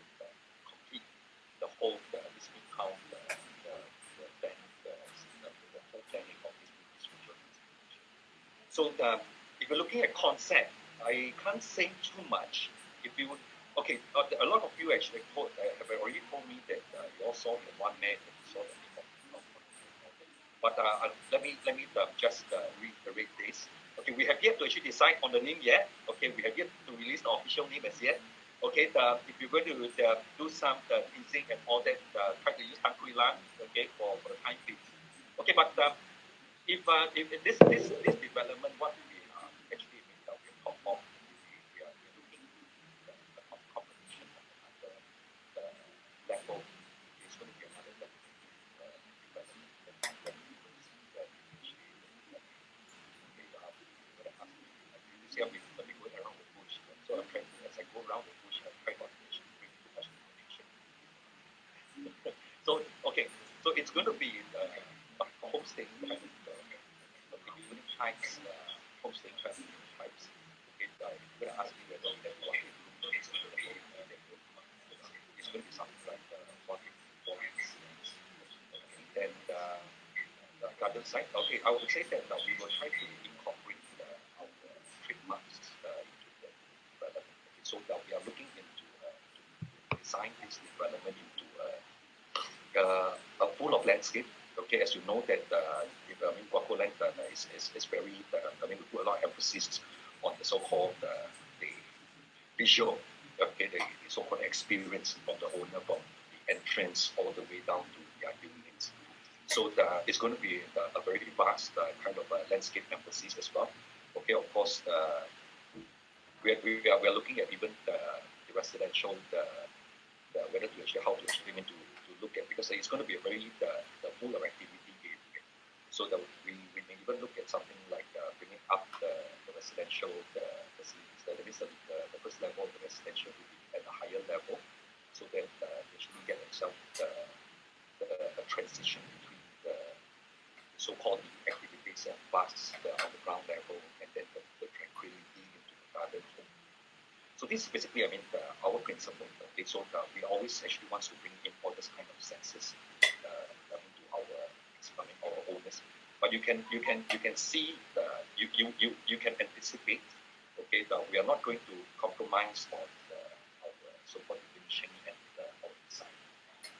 complete the whole this Midtown the whole planning of this regional institution. So if you're looking at concept, I can't say too much. If you would, okay, a lot of you actually have already told me that you all saw the one man that you saw the name of but let me just reiterate this. Okay, we have yet to actually decide on the name yet. Okay, we have yet to release the official name as yet. Okay, if you're going to do some teasing and all that, try to use Tan Kui Lan, okay, for the time being. Okay, but if this development, what we are actually we're top of, we are looking at the competition of another level. It's going to be another level development that when people see that actually okay, you see I've been going around the bush, so I'm trying to, as I go around the bush, I try not to actually bring too much information. So okay, so it's going to be a homestaying kind of unit types, homestaying kind of unit types. Okay, you're going to ask me whether that one room is available. It's going to be something like 4 weeks. And the garden site. Okay, I would say that we will try to incorporate our trademarks into the development. Okay, so that we are looking into to design this development into a full of landscape. Okay, as you know that Guocoland is very we put a lot of emphasis on the so-called the visual, okay, the so-called experience of the owner from the entrance all the way down to their units. So it's going to be a very vast kind of landscape emphasis as well. Okay, of course, we are looking at even the residential, whether to actually how to actually to look at, because it's going to be a very the full of activity area. So that we may even look at something like bringing up the residential facilities. That means the first level of the residential will be at a higher level, so that they actually get themselves the transition between the so-called activities and bus on the ground level, and then the tranquility into the garden home. So this is basically, our principle. Okay, so we always actually want to bring in all this kind of senses into our owners. But you can see you can anticipate. Okay, that we are not going to compromise on our so-called definition and our design.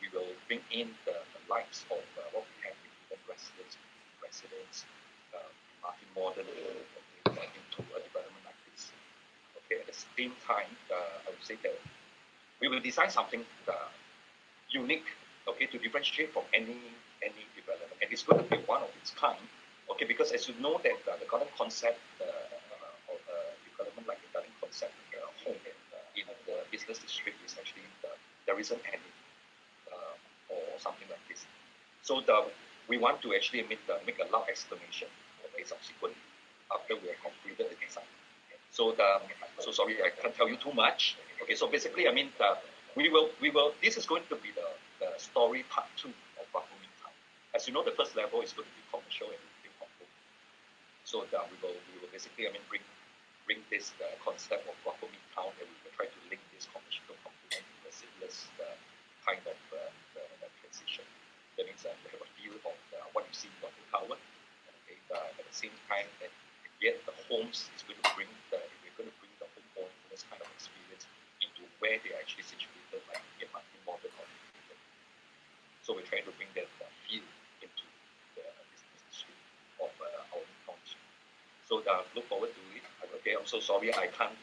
We will bring in the likes of what we have in even residents, modern into a development like this. Okay, at the same time, I would say that we will design something unique, okay, to differentiate from any development, and it's going to be one of its kind, okay, because as you know that the garden concept of development like the garden concept home in the business district is actually there isn't any or something like this. So we want to actually make a loud exclamation, okay, subsequently after we have completed the design. So so sorry, I can't tell you too much. Okay, so basically, we will. This is going to be the story part 2 of Guocoland Midtown. As you know, the first level is going to be commercial and home. So we will basically, bring this concept of Guocoland Midtown, and we will try to link this commercial component to a seamless kind of transition. That means we have a feel of what you see in the tower. Okay, at the same time, that yet the homes is going to bring we're going to bring the homeowners kind of experience into where they are actually situated, like in modern oriented. So we're trying to bring that feel into the business district of our township. So look forward to it. Okay, I'm so sorry I can't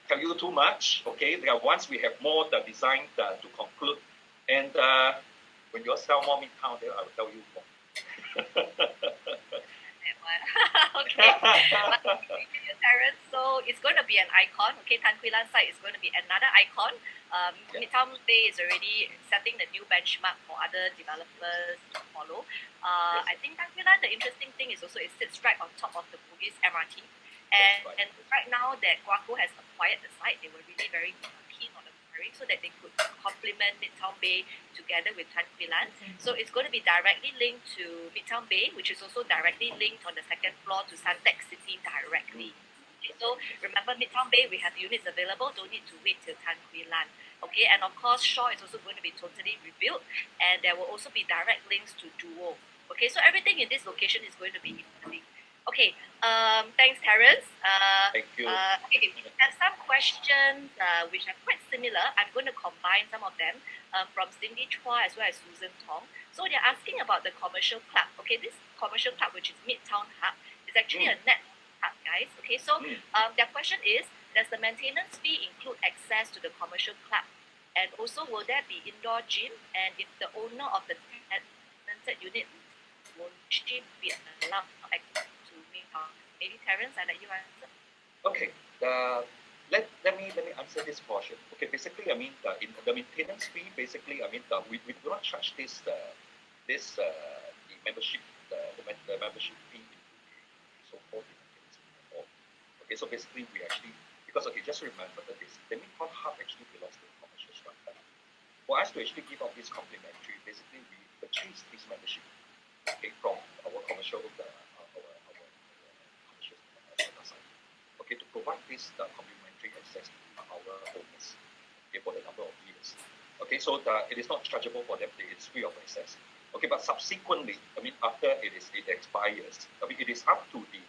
tell you too much. Okay, once we have more the design to conclude, and when you sell more Midtown, then I will tell you more. Okay. Terence, so it's going to be an icon. Okay, Tan Kui Lan site is going to be another icon. Midtown Bay is already setting the new benchmark for other developers to follow. I think Tan Kui Lan, the interesting thing is also it sits right on top of the Bugis MRT. right. And right now that Guaco has acquired the site, they were really very keen on acquiring so that they could complement Midtown Bay together with Tan Quee Lan. So it's going to be directly linked to Midtown Bay, which is also directly linked on the second floor to Suntec City directly. Okay, so remember Midtown Bay, we have units available, don't need to wait till Tan Quee Lan. Okay, and of course Shaw is also going to be totally rebuilt, and there will also be direct links to Duo. Okay, so everything in this location is going to be interlinked. Okay, thanks, Terence. Thank you. Okay, we have some questions which are quite similar. I'm going to combine some of them from Cindy Chua as well as Susan Tong. So they're asking about the commercial club. Okay, this commercial club, which is Midtown Hub, is actually a net club, guys. Okay, so their question is, does the maintenance fee include access to the commercial club? And also, will there be indoor gym? And if the owner of the tenanted unit will she be allowed access to Midtown? Maybe Terence, I let you answer. Okay. Let me answer this portion. Okay, basically, I mean, in the maintenance fee, basically, I mean, we do not charge the membership the membership fee in the so-called maintenance fee. Okay, so basically, we actually, because okay, just remember that the Midtown Hub actually belongs to the commercial structure. For us to actually give out this complimentary, basically, we purchase this membership, okay, from our commercial commercial side. Okay, to provide this complimentary access to our owners, okay, for the number of years. Okay, so it is not chargeable for them; it's free of access. Okay, but subsequently, I mean, after it expires, I mean, it is up to the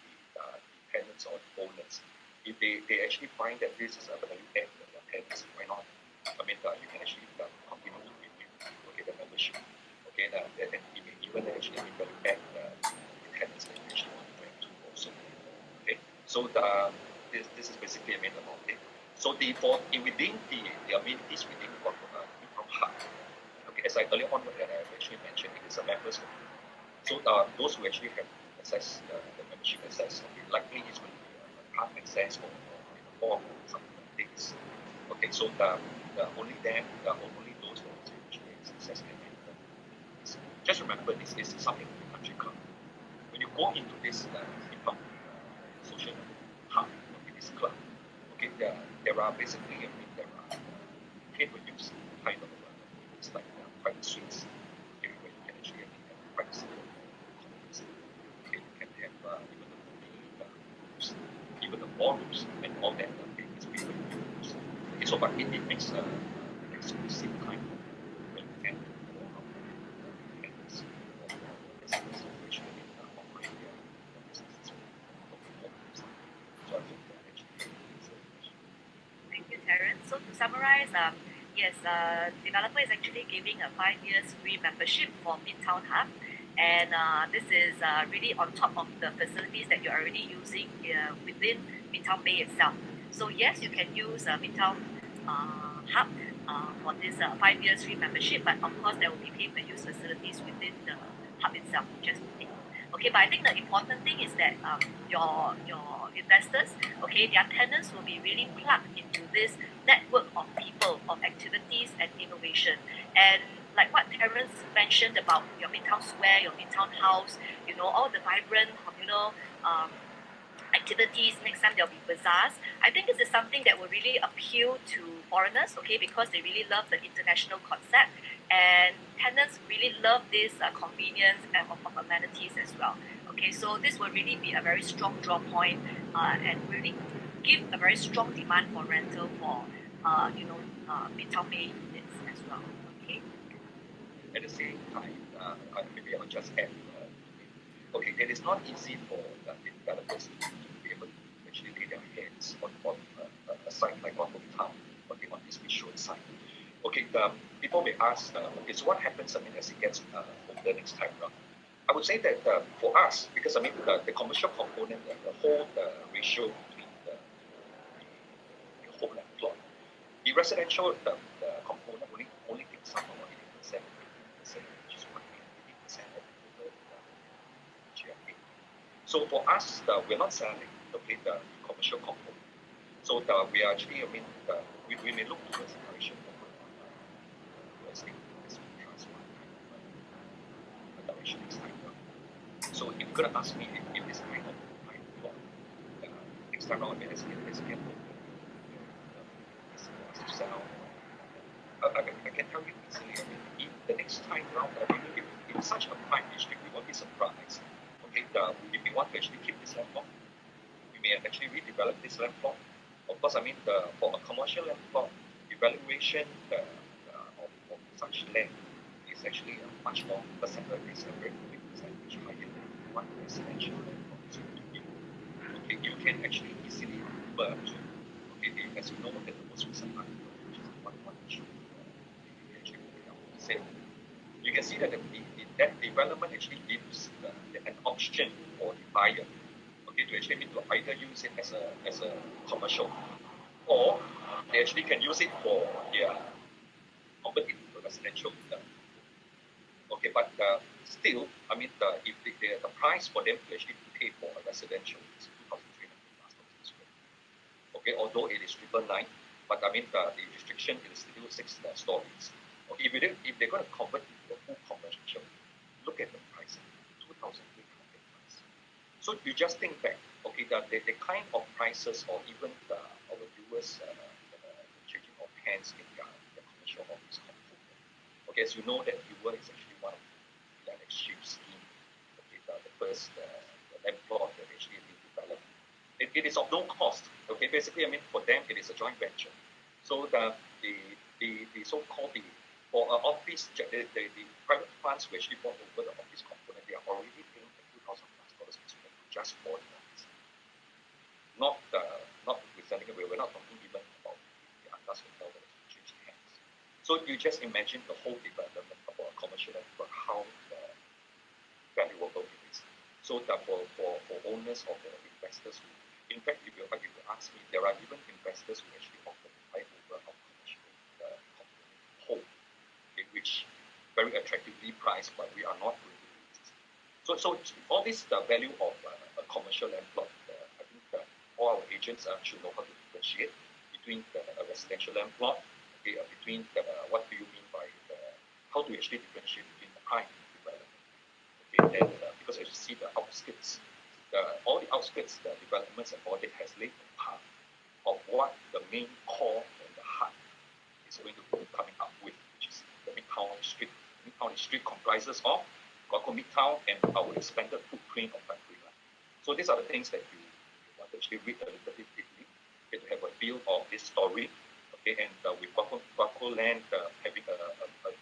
tenants or the owners. If they actually find that this is a value add for their tenants, why not? I mean, you can actually continue to renew, okay, the membership. Okay, and it may even actually value add the tenants that you actually want to rent to also. Okay, so this is basically I mean about it. So within the amenities within Midtown Hub, okay, as I earlier on I actually mentioned, it is a members only. So those who actually have access the membership access, okay, likely is going to be a card access or in the form of some things. Okay, so only only those that actually access can enter. Just remember this is something in the country club. When you go into this Midtown social hub, okay, this club, okay, there are basically I mean there are pay-per-use kind of it's like private suites, okay, where you can actually have privacy comments. Okay, you can have even the ballrooms and all that okay, is pay-per-use. Okay, so but it makes an exclusive kind of when you can more of tenants or business which will operate their businesses from the home side. So I think that actually is a Thank you, Terence. So to summarize, yes, developer is actually giving a 5 years free membership for Midtown Hub, and this is really on top of the facilities that you're already using within Midtown Bay itself. So yes, you can use Midtown Hub for this 5 years free membership, but of course there will be pay-per-use facilities within the hub itself. Just to take. Okay, but I think the important thing is that your investors, okay, their tenants will be really plugged into this network of people, of activities and innovation. And like what Terence mentioned about your Midtown Square, your Midtown House, you know, all the vibrant communal activities. Next time there'll be bazaars. I think this is something that will really appeal to foreigners, okay, because they really love the international concept, and tenants really love this convenience and of amenities as well. Okay, so this will really be a very strong draw point and really give a very strong demand for rental for Midtown Bay units as well. Okay. at the same time, maybe I'll just add okay, it is not easy for the developers to be able to actually lay their hands on a site like Guaco Town, okay, on this visual site. Okay, people may ask, okay, so what happens, I mean, as it gets older next time around? I would say that for us, because I mean, the commercial component, the whole ratio between the whole and plot, the residential, the component only takes up about 80%, which is 80% of the total GFA. So for us, we're not selling the commercial component. So we are actually, I mean, we may look towards the direction of real estate investment trust fund kind of direction next time. So if you're going to ask me if this kind of plot time around, as get to sell. I can tell you easily. If the next time round, if such a prime district, we won't be surprised. Okay, if we want to actually keep this land plot, we may actually redevelop this land plot. Of course, for a commercial land plot, the valuation of such land is actually a much more percentage, is a very big percentage higher than one residential land plot is going to be. Okay, you can actually easily convert to, as you know, that the most recent article, which is the one issue, you can see that that development actually gives an option for the buyer, to actually to either use it as a commercial, or they actually can use it for their convert it to residential. But still, if the price for them to actually pay for a residential is 2,300 square. Okay, although it is 999, but the restriction is still 6 stories. Okay, if they're going to convert it to a full commercial, look at the price, 2,800 price. So you just think back, the kind of prices, or even our viewers changing of hands in the commercial office component. Okay, as you know, that viewer is actually one of the land exchange scheme. Okay, the first land plot that actually being developed. It is of no cost. Okay, basically, for them it is a joint venture. So the so-called for an office, the private funds who actually bought over the office component, they are already paying $2,000+ per square just for the office. Not representing, we're not talking even about the Atlas Hotel that has changed hands. So you just imagine the whole development of a commercial network, how valuable it is. So that for owners or for investors, in fact, if you ask me, there are even investors who actually offer to buy over our commercial component whole, which very attractively priced, but we are not going to do this. So all this, the value of a commercial land plot, I think all our agents should know how to differentiate between a residential land plot, between what do you mean by how do you actually differentiate between the prime development. Because as you see the outskirts, all the outskirts, the developments and all that has laid the path of what the main core and the heart is going to be coming up with, which is the Midtown District. Midtown District comprises of Guocoland Midtown and our expanded footprint of Factory Line. So these are the things that you want to actually read a little bit deeply, to have a feel of this story. And with Guocoland having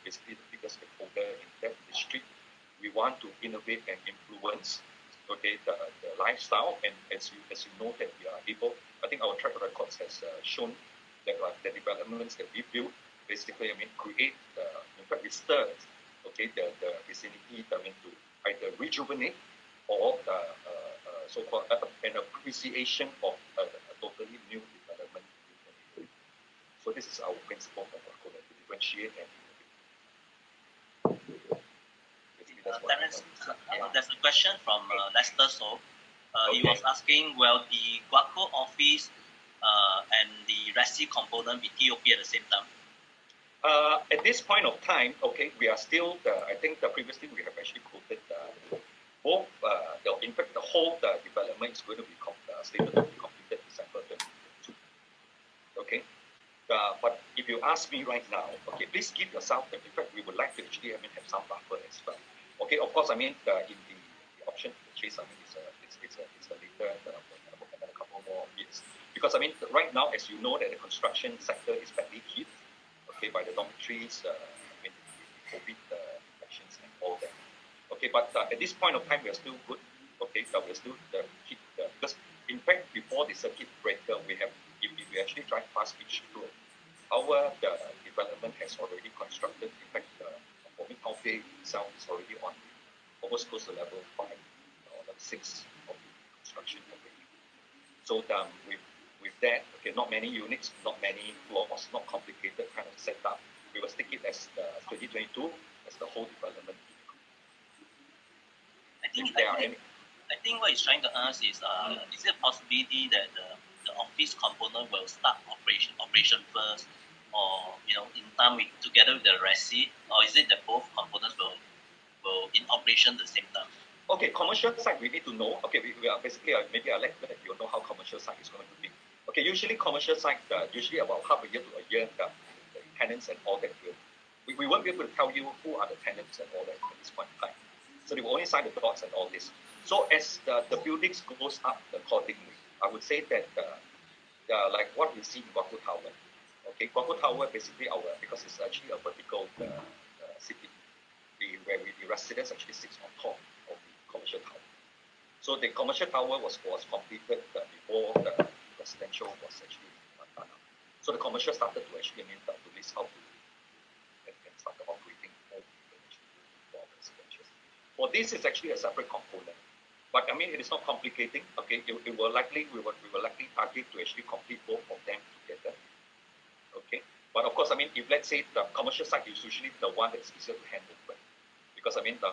basically the biggest stakeholder in that district, we want to innovate and influence the lifestyle. And as you know that we are able, I think our track records has shown that the developments that we build basically create in fact we stir the vicinity to either rejuvenate or so-called an appreciation of a totally new development. So this is our principle of Guocoland, to differentiate and Terence, there's a question from Lester So. He was asking, will the Guoco office and the Resi component be TOP at the same time? At this point of time, we are still, I think previously we have actually quoted both, in fact, the whole development is going to be slated to be completed December 2022. Okay. But if you ask me right now, please give yourself, in fact, we would like to actually have some buffer as well. Okay, of course, in the option to purchase, it's a later another couple more years. Because right now, as you know, that the construction sector is badly hit, by the dormitories, the COVID infections and all that. Okay, but at this point of time, we are still good. Okay, so we're still keep because in fact, before the circuit breaker, we have, if we actually drive past each road, our development has already constructed. In fact, for Midtown Bay itself is already on almost close to level 5 or level 6 of the construction already. So with that, not many units, not many floors, not complicated kind of setup. We will stick it as 2022 as the whole development. I think what he's trying to ask is it a possibility that the office component will start operation first, or in time together with the Resi, or is it that both components will in operation at the same time? Okay, commercial site we need to know. Okay, we are basically maybe I'll let you know how commercial site is going to be. Okay, usually commercial site usually about half a year to a year the tenants and all that we won't be able to tell you who are the tenants and all that at this point in time. So they will only sign the dots and all this. So as the buildings goes up accordingly, I would say that like what we see in Guocoland Tower. Okay, Guocoland Tower basically because it's actually a vertical city, where the residents actually sits on top of the commercial tower. So the commercial tower was completed before the residential was actually done up. So the commercial started to actually to list out and start operating for residential. For this is actually a separate component. But I mean, it is not complicating. Okay, we will likely target to actually complete both of them together. Okay, but of course, I mean, if let's say the commercial site is usually the one that's easier to hand over, because I mean, the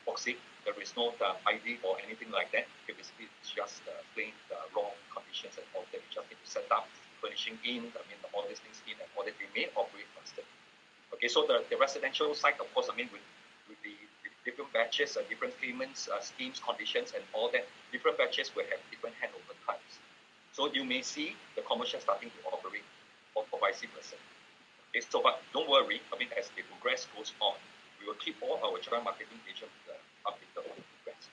boxing, there is no ID or anything like that. Okay, basically, it's just plain raw conditions and all that. You just need to set up furnishing in. I mean, all these things in and all that. They may operate faster. Okay, so the residential site, of course, I mean, with the different batches, different payments, schemes, conditions, and all that, different batches will have different handover times. So you may see the commercial starting to operate or vice versa. Okay, so but don't worry. I mean, as the progress goes on, we will keep all our joint marketing agents updated on the progress.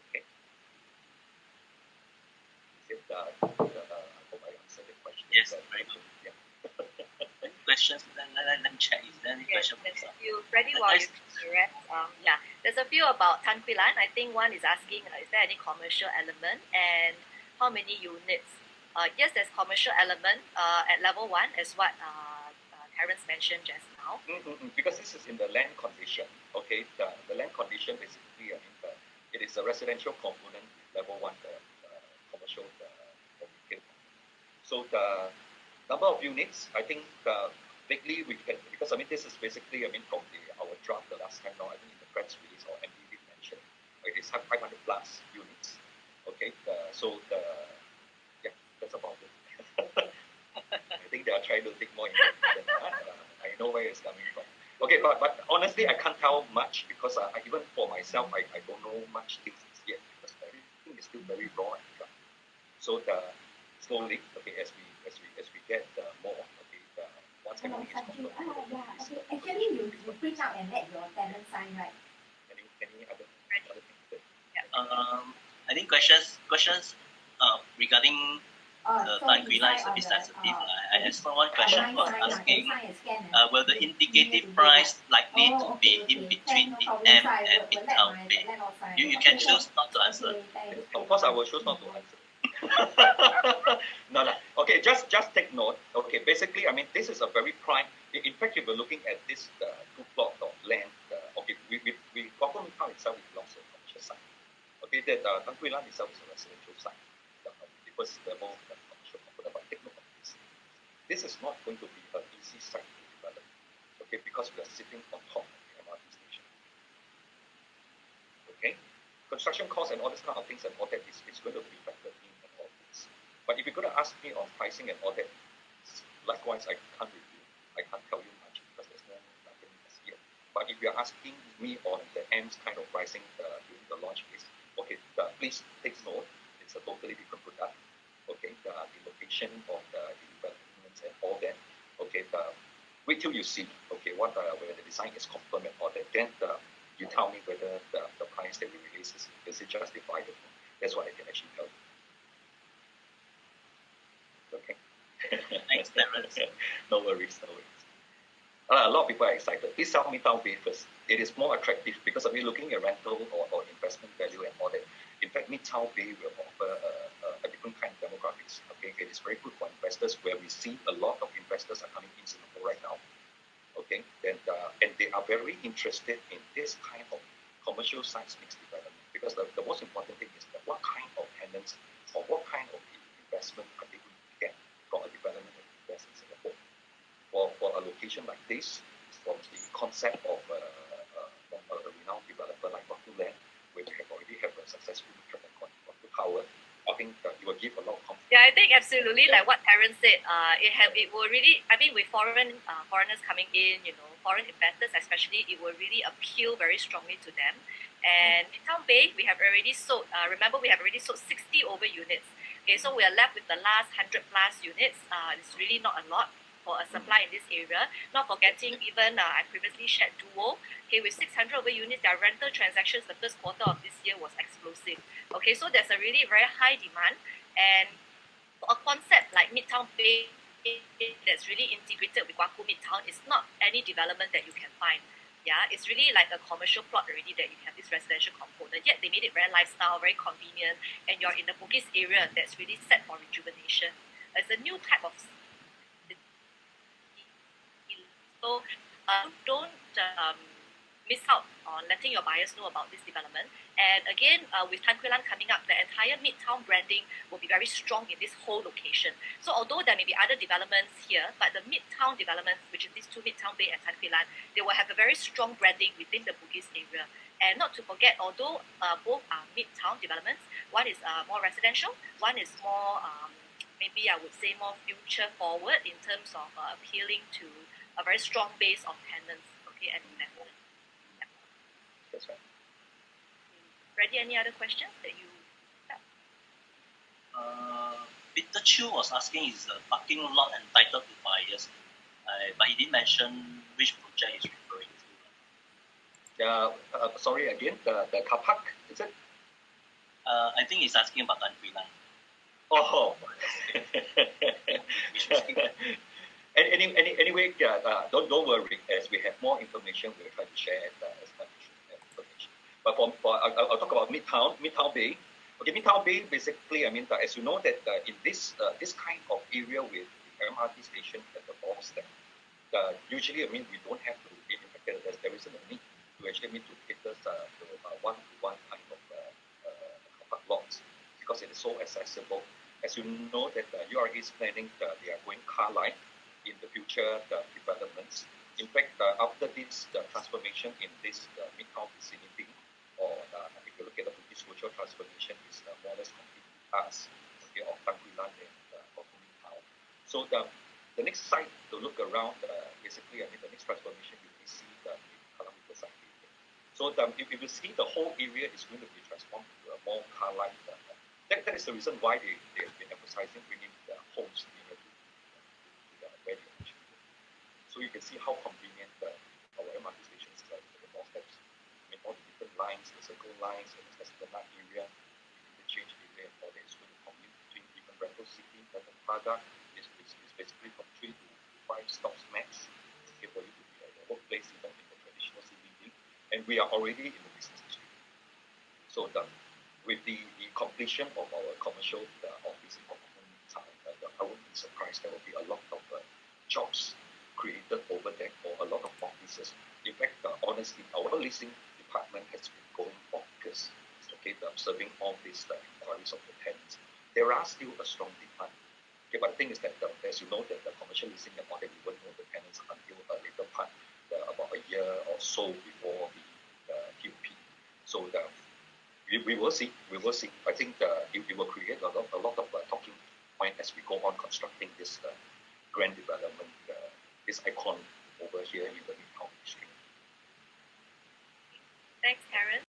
Okay. Is it, I hope I answered the question. Yes, very good. Yeah. Questions? Let me check. Is there any question? There's a few. Freddie, while you correct, there's a few about Tan Kui Lan. I think one is asking, is there any commercial element and how many units? Yes, there's commercial element at level 1, as what Terence mentioned just now. Because this is in the land condition. Okay, the land condition basically, I mean, it is a residential component, level 1, the commercial, the retail. So the number of units, I think vaguely we can, because I mean this is basically, I mean, from our draft the last time now, I think in the press release or MD did mention, it is 500 plus units. Okay, so that's about it. I think they are trying to dig more into it. I know where it's coming from. Okay, but honestly, I can't tell much because even for myself, I don't know much things yet because everything is still very raw and dry. So slowly, okay, as we get more, okay, once everything is confirmed. Actually, you print out and let your tenant sign, right? Any other things? I think questions regarding the Tan Kui Lan is a bit sensitive. I saw one question was asking, will the indicative price likely to be in between the M and Midtown Bay? You can choose not to answer. Of course, I will choose not to answer. No. Okay, just take note. Okay, basically, I mean, this is a very prime. In fact, if you're looking at this 2 plot of land, okay, Guocoland Town itself belongs to a commercial site. Okay, that Tan Kui Lan itself is a residential site. The first level commercial component, but take note of this. This is not going to be an easy site to develop. Okay, because we are sitting on top of the MRT station. Okay, construction costs and all this kind of things and all that is going to be factored in and all this. But if you're going to ask me on pricing and all that, likewise, I can't review. I can't tell you much because there's nothing here. But if you're asking me on the M's kind of pricing during the launch phase, okay, please take note. It's a totally different product. Okay, the location of the developments and all that. Okay, wait till you see. Okay, whether the design is confirmed and all that. Then you tell me whether the price that we release is it justified. That's what I can actually tell you. Okay. Thanks, Terence. No worries. A lot of people are excited. Please tell me Midtown Bay first. It is more attractive because I mean, looking at rental or investment value and all that. In fact, Midtown Bay will offer a different kind of demographics. Okay, it is very good for investors where we see a lot of investors are coming in Singapore right now. Okay, then and they are very interested in this kind of commercial sites mixed development because the most important thing is that what kind of tenants or what kind of investment are they going to get from a development that invest in Singapore. For a location like this, from the concept of a renowned developer like Guocoland, where we already have a successful track record of the tower, I think it will give a lot of confidence. Yeah, I think absolutely, like what Terence said, it will really, I mean, with foreigners coming in, foreign investors especially, it will really appeal very strongly to them And Midtown Bay, we have already sold, remember we have already sold 60 over units. Okay, so we are left with the last 100 plus units. It's really not a lot for a supply in this area. Not forgetting even, I previously shared Duo. Okay, with 600 over units, their rental transactions the first quarter of this year was explosive. Okay, so there's a really very high demand. And for a concept like Midtown Bay that's really integrated with Guocoland Midtown, is not any development that you can find. Yeah, it's really like a commercial plot already that you have this residential component. Yet they made it very lifestyle, very convenient, and you're in the Bugis area that's really set for rejuvenation. It's a new type of. So don't miss out on letting your buyers know about this development. And again, with Tan Quee Lan coming up, the entire Midtown branding will be very strong in this whole location. So although there may be other developments here, but the Midtown developments, which is these two, Midtown Bay and Tan Quee Lan, they will have a very strong branding within the Bugis area. And not to forget, although both are Midtown developments, one is more residential, one is more, maybe I would say more future forward in terms of appealing to a very strong base of tenants, okay, and investors. Yeah. That's right. Ready? Any other questions that you have? Peter Chu was asking, is the parking lot entitled to buyers? But he didn't mention which project he's referring to. Sorry again, the car park, is it? I think he's asking about Tan Quee Lan. Oh. Anyway, don't worry. As we have more information, we'll try to share as much information. But I'll talk about Midtown Bay. Okay, Midtown Bay basically, as you know that in this kind of area with the MRT station at the doorstep, usually we don't have to. In fact, there isn't a need to actually to cater to one-to-one kind of car park lots because it is so accessible. As you know that URA is planning they are going car line in the future developments. In fact, after this transformation in this Midtown vicinity, or if you look at the Bugis social transformation, is more or less complete task of Tan Quee Lan and Midtown. So the next site to look around, basically, the next transformation you will see the kilometer site area. So if you see the whole area is going to be transformed to a more car line. That is the reason why they've been emphasizing bringing the homes nearer to the where they actually live. So you can see how convenient our MRT stations are with the doorsteps. All the different lines, the circle lines, and the Esplanade area, the interchange area, and all that is going to commute between different rental city. But the Prada is basically from 3 to 5 stops max. Okay, for you to be at the workplace, even in the traditional CBD. And we are already in the business district. So with the completion of our commercial office in Midtown, I won't be surprised there will be a lot of jobs created over there for a lot of offices. In fact, honestly, our leasing department has been going bonkers. Okay, observing all these inquiries of the tenants. There are still a strong demand. Okay, but the thing is that, as you know, that the commercial leasing and all that, we won't know the tenants until a later part, about a year or so before the QP. So we will see. I think it will create a lot of talking point as we go on constructing this grand development, this icon over here in the Midtown district. Thanks, Terence.